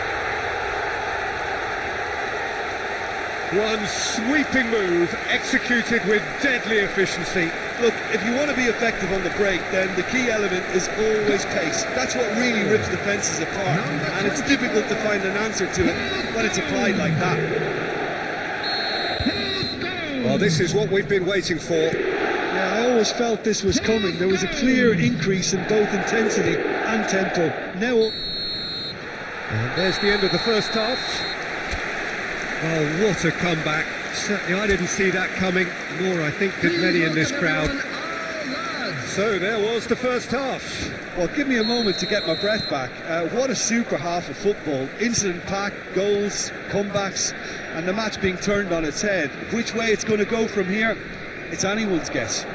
One sweeping move, executed with deadly efficiency. Look, if you want to be effective on the break, then the key element is always pace. That's what really rips defences apart, and it's difficult to find an answer to it when it's applied like that. Well, this is what we've been waiting for. Yeah, I always felt this was coming. There was a clear increase in both intensity and tempo. Now... And there's the end of the first half. Oh, what a comeback. Certainly I didn't see that coming, nor I think did many in this crowd. So there was the first half. Well, give me a moment to get my breath back. What a super half of football. Incident-packed, goals, comebacks, and the match being turned on its head. Which way it's going to go from here, it's anyone's guess.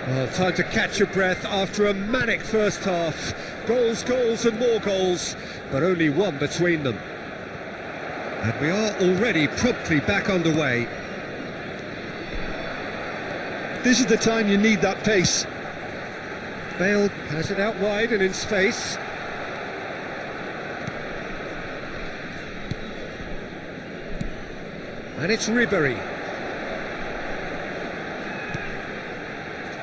Well, time to catch your breath after a manic first half. Goals, goals and more goals, but only one between them. And we are already promptly back underway. This is the time you need that pace. Bale has it out wide and in space. And it's Ribery.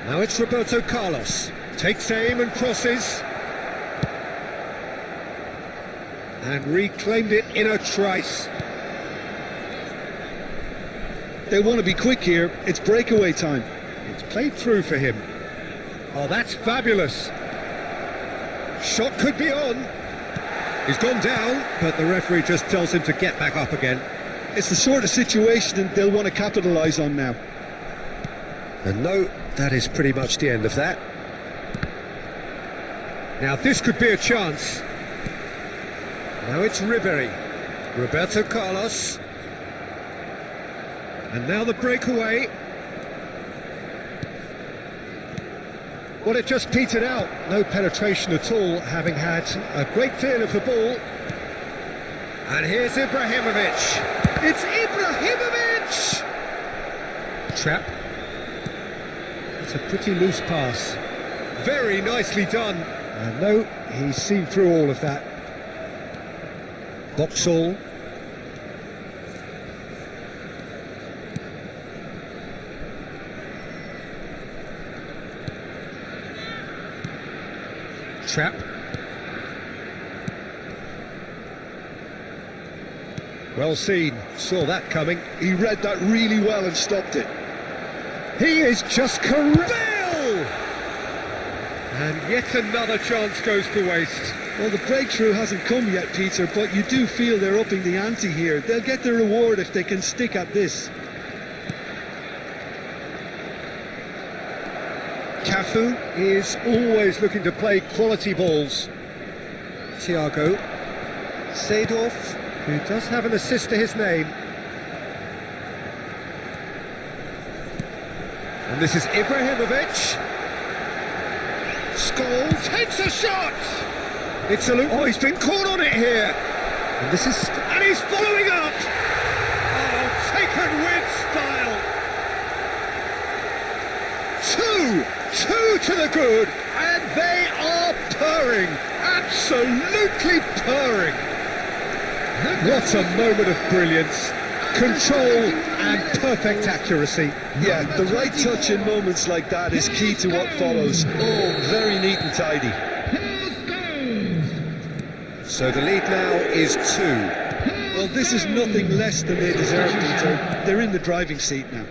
Now it's Roberto Carlos. Takes aim and crosses. And reclaimed it in a trice. They want to be quick here. It's breakaway time. It's played through for him. Oh, that's fabulous. Shot could be on. He's gone down, but the referee just tells him to get back up again. It's the sort of situation they'll want to capitalise on now. And no, that is pretty much the end of that. Now this could be a chance. Now it's Ribery, Roberto Carlos, and now the breakaway. Well, it just petered out, no penetration at all, having had a great feel of the ball. And here's Ibrahimovic. It's Ibrahimovic! Trap. It's a pretty loose pass. Very nicely done. And no, he's seen through all of that. Boxall. Trap. Well seen, saw that coming. He read that really well and stopped it. He is just correct. And yet another chance goes to waste. Well, the breakthrough hasn't come yet, Peter, but you do feel they're upping the ante here. They'll get the reward if they can stick at this. Cafu is always looking to play quality balls. Thiago. Seedorf, who does have an assist to his name. And this is Ibrahimovic. Scholes takes a shot! It's a loop. Oh, he's been caught on it here. And this is... and he's following up! Oh, taken with style! Two to the good, and they are purring, absolutely purring. What a moment of brilliance, control and perfect accuracy. Yeah, the right touch in moments like that is key to what follows. Oh, very neat and tidy. So the lead now is 2. Well, this is nothing less than they deserve, Peter. They're in the driving seat now.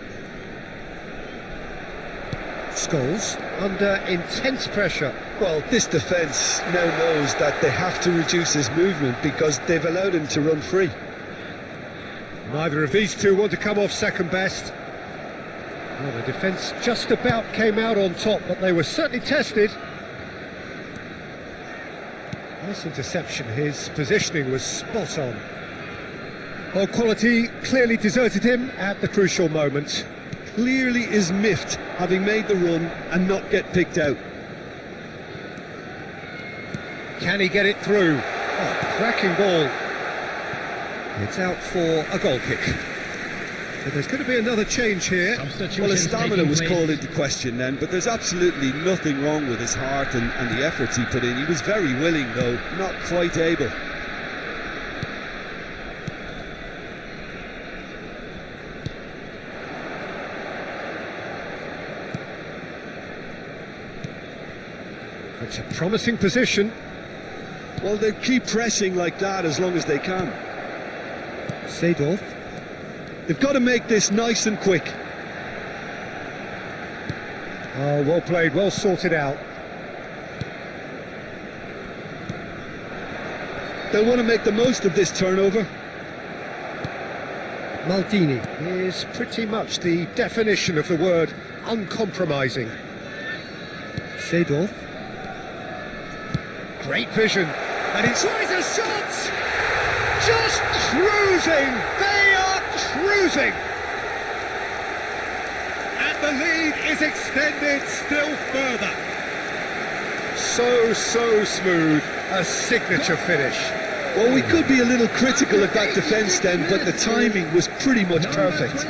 Scholes under intense pressure. Well, this defence now knows that they have to reduce his movement because they've allowed him to run free. Neither of these two want to come off second best. Well, the defence just about came out on top, but they were certainly tested. Nice interception, his positioning was spot on. Well, quality clearly deserted him at the crucial moment. Clearly is miffed having made the run and not get picked out. Can he get it through? Oh, cracking ball. It's out for a goal kick. So there's going to be another change here. Well, his stamina was called into question then, but there's absolutely nothing wrong with his heart and the efforts he put in. He was very willing, though, not quite able. It's a promising position. Well, they'll keep pressing like that as long as they can. Seedorf. They've got to make this nice and quick. Oh, well played, well sorted out. They'll want to make the most of this turnover. Maldini is pretty much the definition of the word uncompromising. Seedorf. Great vision. And he tries a shot! Just cruising! They are cruising! And the lead is extended still further. So smooth. A signature finish. Well, we could be a little critical of that defence then, but the timing was pretty much perfect.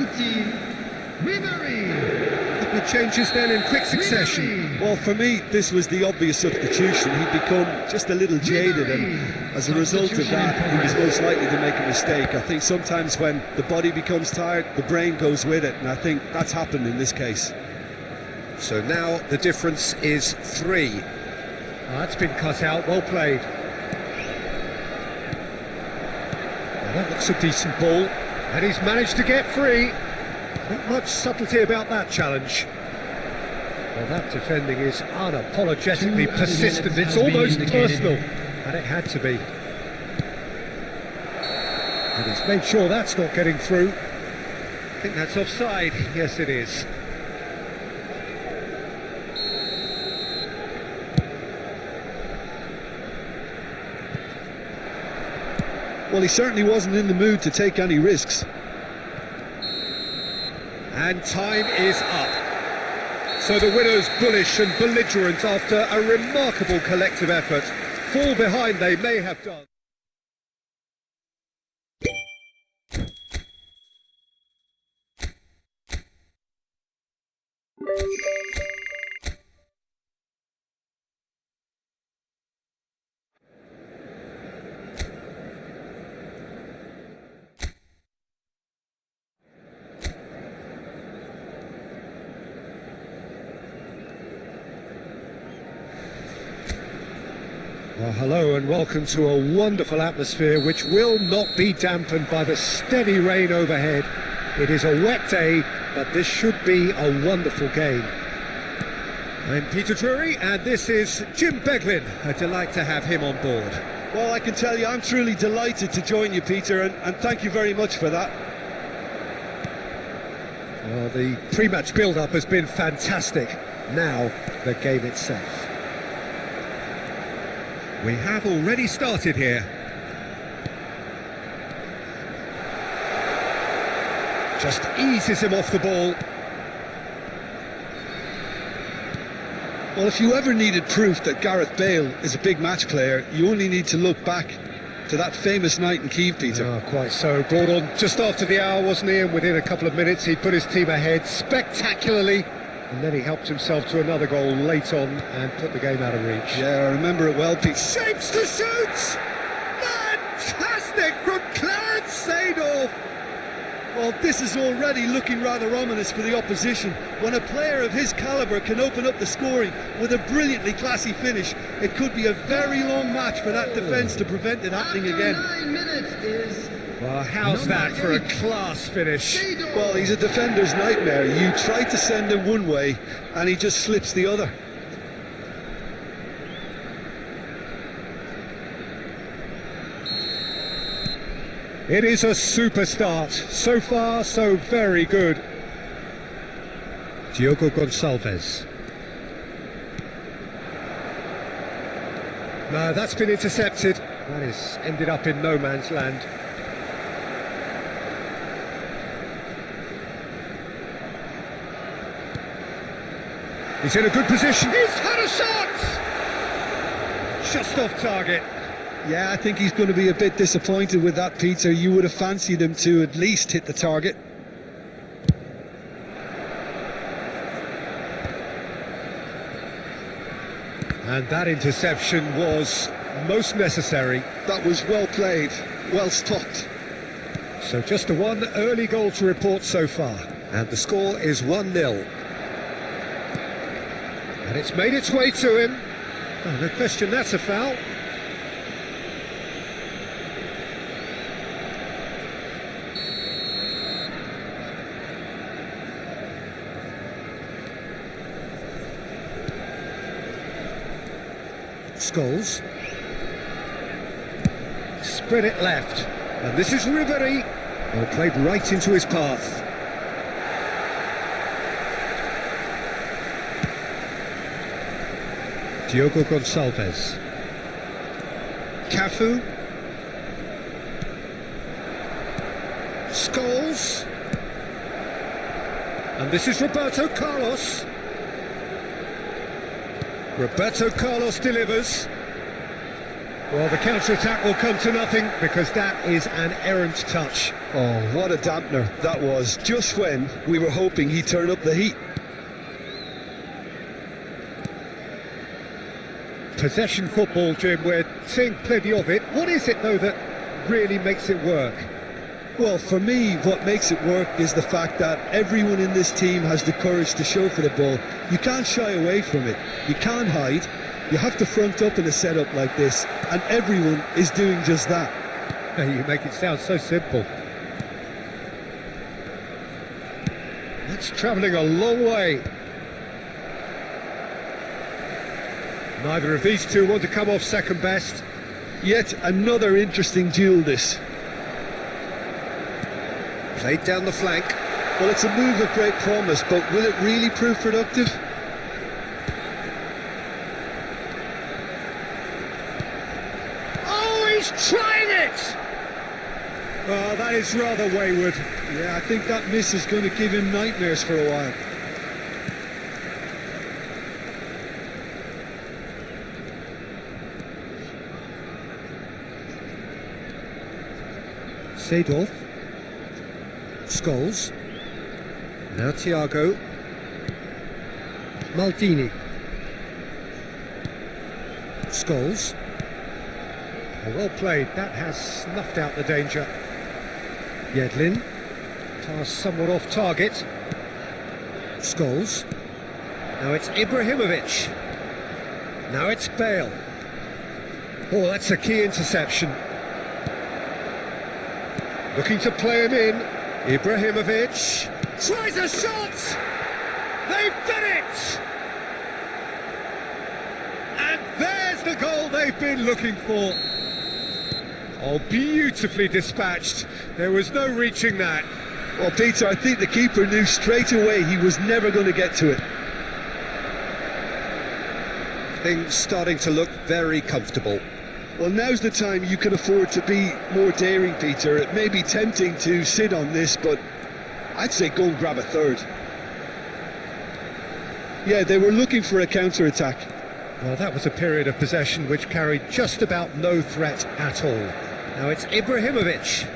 Couple of changes then in quick succession. Well, for me, this was the obvious substitution. He'd become just a little jaded, and as a result of that, he was most likely to make a mistake. I think sometimes when the body becomes tired, the brain goes with it, and I think that's happened in this case. So now the difference is 3. Oh, that's been cut out, well played. Well, that looks a decent ball, and he's managed to get free. Not much subtlety about that challenge. Well, that defending is unapologetically persistent, it's almost personal, and it had to be. And he's made sure that's not getting through. I think that's offside, yes it is. Well, he certainly wasn't in the mood to take any risks. And time is up. So the winners, bullish and belligerent after a remarkable collective effort. Fall behind they may have done. Well, hello and welcome to a wonderful atmosphere which will not be dampened by the steady rain overhead. It is a wet day, but this should be a wonderful game. I'm Peter Drury and this is Jim Beglin. A delight to have him on board. Well, I can tell you I'm truly delighted to join you, Peter, and thank you very much for that. Well, the pre-match build-up has been fantastic. Now, the game itself. We have already started here. Just eases him off the ball. Well, if you ever needed proof that Gareth Bale is a big match player, you only need to look back to that famous night in Kiev, Peter. Oh, quite so. Brought on just after the hour, wasn't he? And within a couple of minutes, he put his team ahead spectacularly. And then he helped himself to another goal late on and put the game out of reach. Yeah, I remember it well, Pete. Shapes to shoot! Fantastic from Clarence Seedorf! Well, this is already looking rather ominous for the opposition. When a player of his calibre can open up the scoring with a brilliantly classy finish, it could be a very long match for that defence to prevent it happening again. 9 minutes is Well, how's that for a class finish? Well, he's a defender's nightmare. You try to send him one way and he just slips the other. It is a super start. So far, so very good. Diogo Gonçalves. No, that's been intercepted. That is ended up in no man's land. He's in a good position. He's had a shot! Just off target. Yeah, I think he's going to be a bit disappointed with that, Peter. You would have fancied him to at least hit the target. And that interception was most necessary. That was well played, well stopped. So just the one early goal to report so far. And the score is 1-0. And it's made its way to him. Oh, no question, that's a foul. Scholes. Spread it left. And this is Ribéry. Well, played right into his path. Diogo Gonçalves. Cafu. Scholes. And this is Roberto Carlos. Roberto Carlos delivers. Well, the counter-attack will come to nothing because that is an errant touch. Oh, what a dampener that was, just when we were hoping he'd turn up the heat. Possession football, Jim, we're seeing plenty of it. What is it, though, that really makes it work? Well, for me, what makes it work is the fact that everyone in this team has the courage to show for the ball. You can't shy away from it. You can't hide. You have to front up in a setup like this, and everyone is doing just that. You make it sound so simple. That's travelling a long way. Neither of these two want to come off second best. Yet another interesting duel, this. Played down the flank. Well, it's a move of great promise, but will it really prove productive? Oh, he's trying it! Oh, that is rather wayward. Yeah, I think that miss is going to give him nightmares for a while. Seedorf. Scholes. Now Thiago. Maldini. Scholes. Well played, that has snuffed out the danger. Yedlin. Pass somewhat off target. Scholes. Now it's Ibrahimovic. Now it's Bale. Oh, that's a key interception. Looking to play him in. Ibrahimovic tries a shot! They've done it! And there's the goal they've been looking for. Oh, beautifully dispatched. There was no reaching that. Well, Peter, I think the keeper knew straight away he was never going to get to it. Things starting to look very comfortable. Well, now's the time you can afford to be more daring, Peter. It may be tempting to sit on this, but I'd say go and grab a third. Yeah, they were looking for a counter-attack. Well, that was a period of possession which carried just about no threat at all. Now it's Ibrahimovic.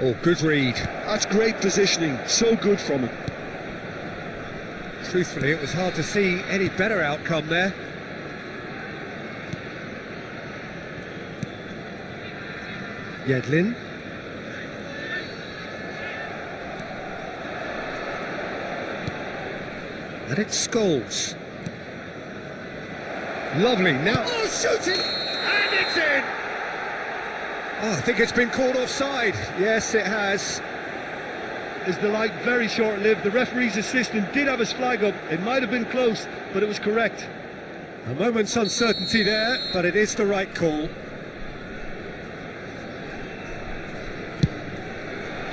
Oh, good read. That's great positioning, so good from him. Truthfully, it was hard to see any better outcome there. Yedlin. And it's Scholes. Lovely, now... Oh, shooting! And it's in! Oh, I think it's been called offside. Yes, it has. Is the light very short-lived? The referee's assistant did have his flag up. It might have been close, but it was correct. A moment's uncertainty there, but it is the right call.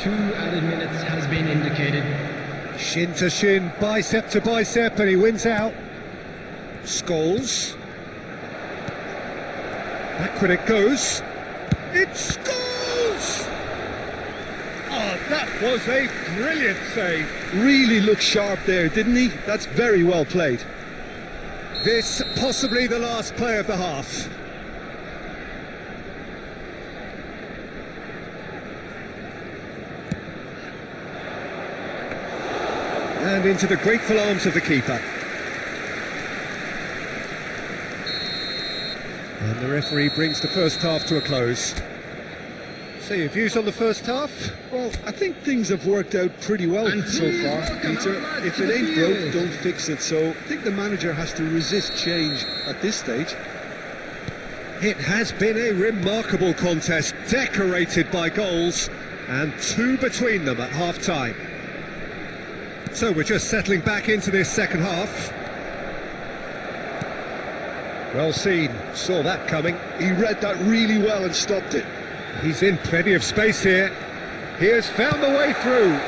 2 added minutes has been indicated. Shin to shin, bicep to bicep, and he wins out. Scholes. Backward it goes. It's Scholes! Oh, that was a brilliant save. Really looked sharp there, didn't he? That's very well played. This possibly the last play of the half. And into the grateful arms of the keeper. And the referee brings the first half to a close. So your views on the first half? Well, I think things have worked out pretty well so far, Peter. If it ain't broke, don't fix it. So I think the manager has to resist change at this stage. It has been a remarkable contest, decorated by goals, and 2 between them at half-time. So we're just settling back into this second half. Well seen, saw that coming. He read that really well and stopped it. He's in plenty of space here. He has found the way through.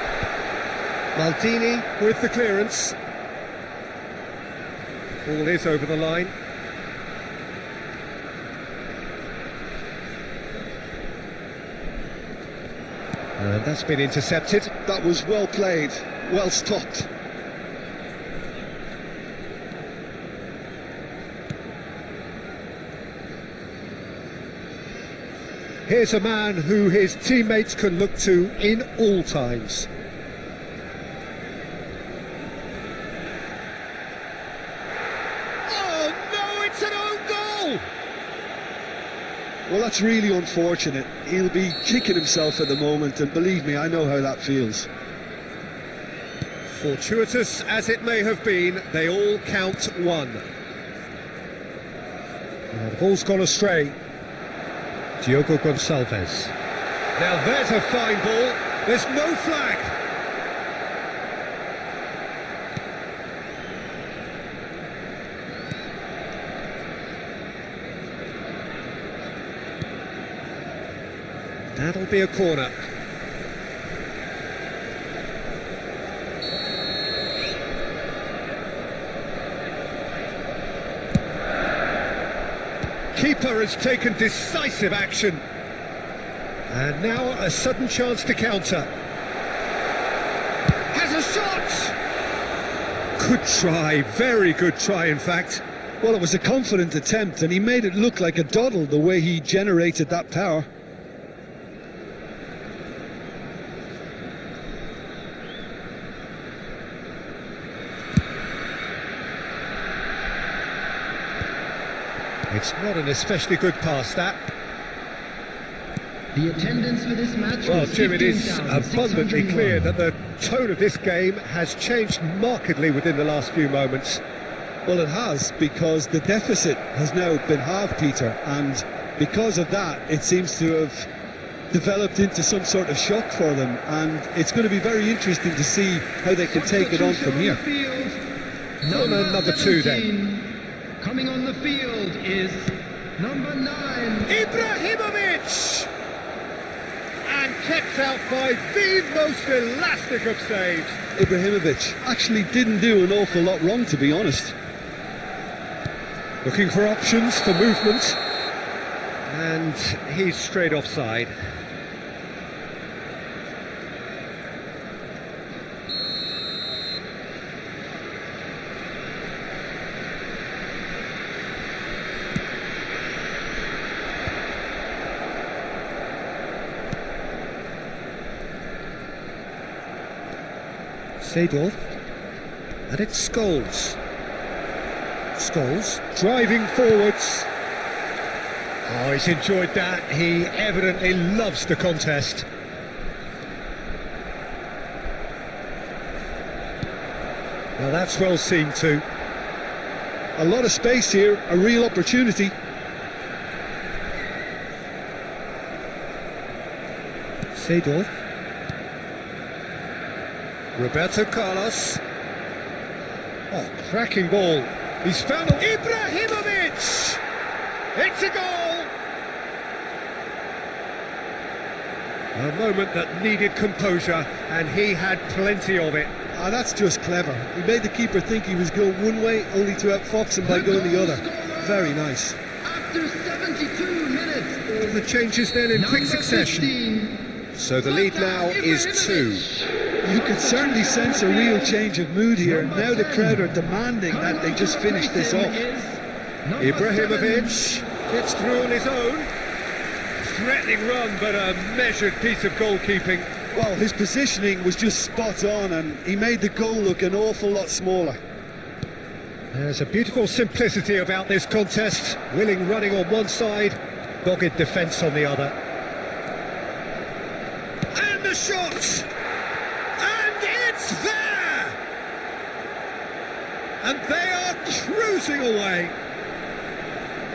Maldini with the clearance. Ball is over the line. And that's been intercepted. That was well played, well stopped. Here's a man who his teammates can look to in all times. Oh no, it's an own goal! Well, that's really unfortunate. He'll be kicking himself at the moment, and believe me, I know how that feels. Fortuitous as it may have been, they all count one. Now the ball's gone astray. Diogo Gonçalves. Now there's a fine ball. There's no flag. That'll be a corner. Keeper has taken decisive action. And now a sudden chance to counter. Has a shot! Good try, very good try in fact. Well, it was a confident attempt, and he made it look like a doddle the way he generated that power. It's not an especially good pass, that. The attendance for this match Well, was Jim, it is 15,601. abundantly clear that the tone of this game has changed markedly within the last few moments. Well, it has, because the deficit has now been halved, Peter, and because of that, it seems to have developed into some sort of shock for them, and it's going to be very interesting to see how they can take it on from here. Number 2 then. 17. Coming on the field is number 9. Ibrahimovic! And kept out by the most elastic of saves. Ibrahimovic actually didn't do an awful lot wrong, to be honest. Looking for options for movement. And he's straight offside. Seedorf, and it's Scholes. Scholes driving forwards. Oh, he's enjoyed that. He evidently loves the contest. Now that's well seen too. A lot of space here, a real opportunity. Seedorf. Roberto Carlos. Oh, cracking ball. He's found Ibrahimovic! It's a goal! A moment that needed composure, and he had plenty of it. Ah, that's just clever. He made the keeper think he was going one way, only to outfox him by going the other. Very nice. After 72 minutes. All the changes then in quick succession. So the lead now is 2. You could certainly sense a real change of mood here. Now the crowd are demanding that they just finish this off. Ibrahimovic gets through on his own. Threatening run, but a measured piece of goalkeeping. Well, his positioning was just spot on, and he made the goal look an awful lot smaller. There's a beautiful simplicity about this contest. Willing running on one side, dogged defence on the other. And the shot! And it's there! And they are cruising away.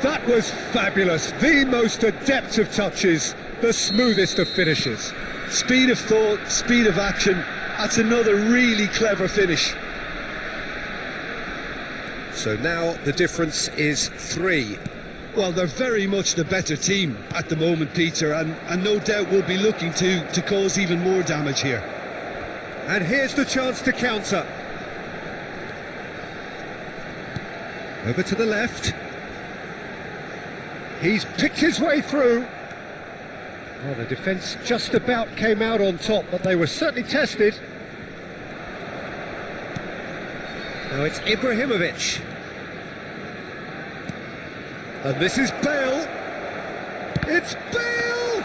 That was fabulous. The most adept of touches, the smoothest of finishes. Speed of thought, speed of action. That's another really clever finish. So now the difference is 3. Well, they're very much the better team at the moment, Peter, and no doubt will be looking to cause even more damage here. And here's the chance to counter. Over to the left. He's picked his way through. Well, the defence just about came out on top, but they were certainly tested. Now it's Ibrahimovic. And this is Bale. It's Bale!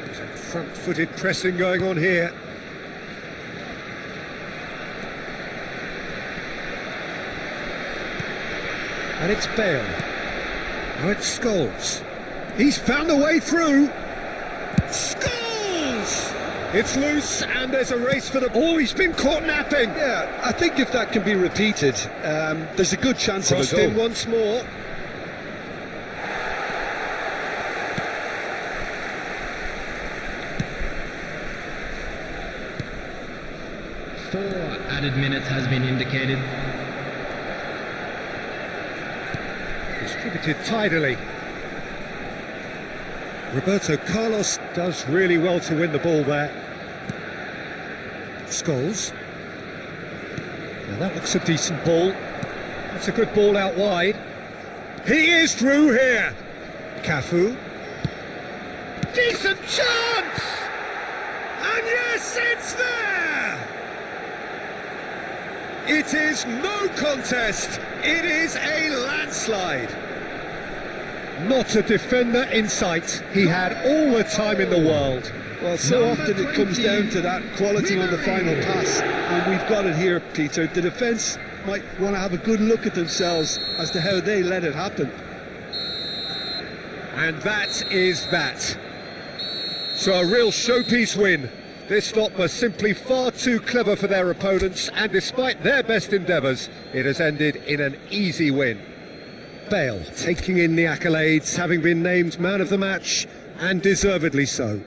There's front-footed pressing going on here. And it's Bale. Now it's Scholes. He's found a way through. Scholes! It's loose, and there's a race for the ball. He's been caught napping. Yeah, I think if that can be repeated, there's a good chance Crossed of a in goal. once more. Four added minutes has been indicated. Distributed tidily. Roberto Carlos does really well to win the ball there. Scholes. Now that looks a decent ball. That's a good ball out wide. He is through here. Cafu. Decent chance! And yes, it's there! It is no contest. It is a landslide. Not a defender in sight. He had all the time in the world. Well, so often it comes down to that quality on the final pass, and we've got it here, Peter. The defence might want to have a good look at themselves as to how they let it happen. And that is that. So a real showpiece win. This lot were simply far too clever for their opponents, and despite their best endeavours, it has ended in an easy win. Bale taking in the accolades, having been named man of the match, and deservedly so.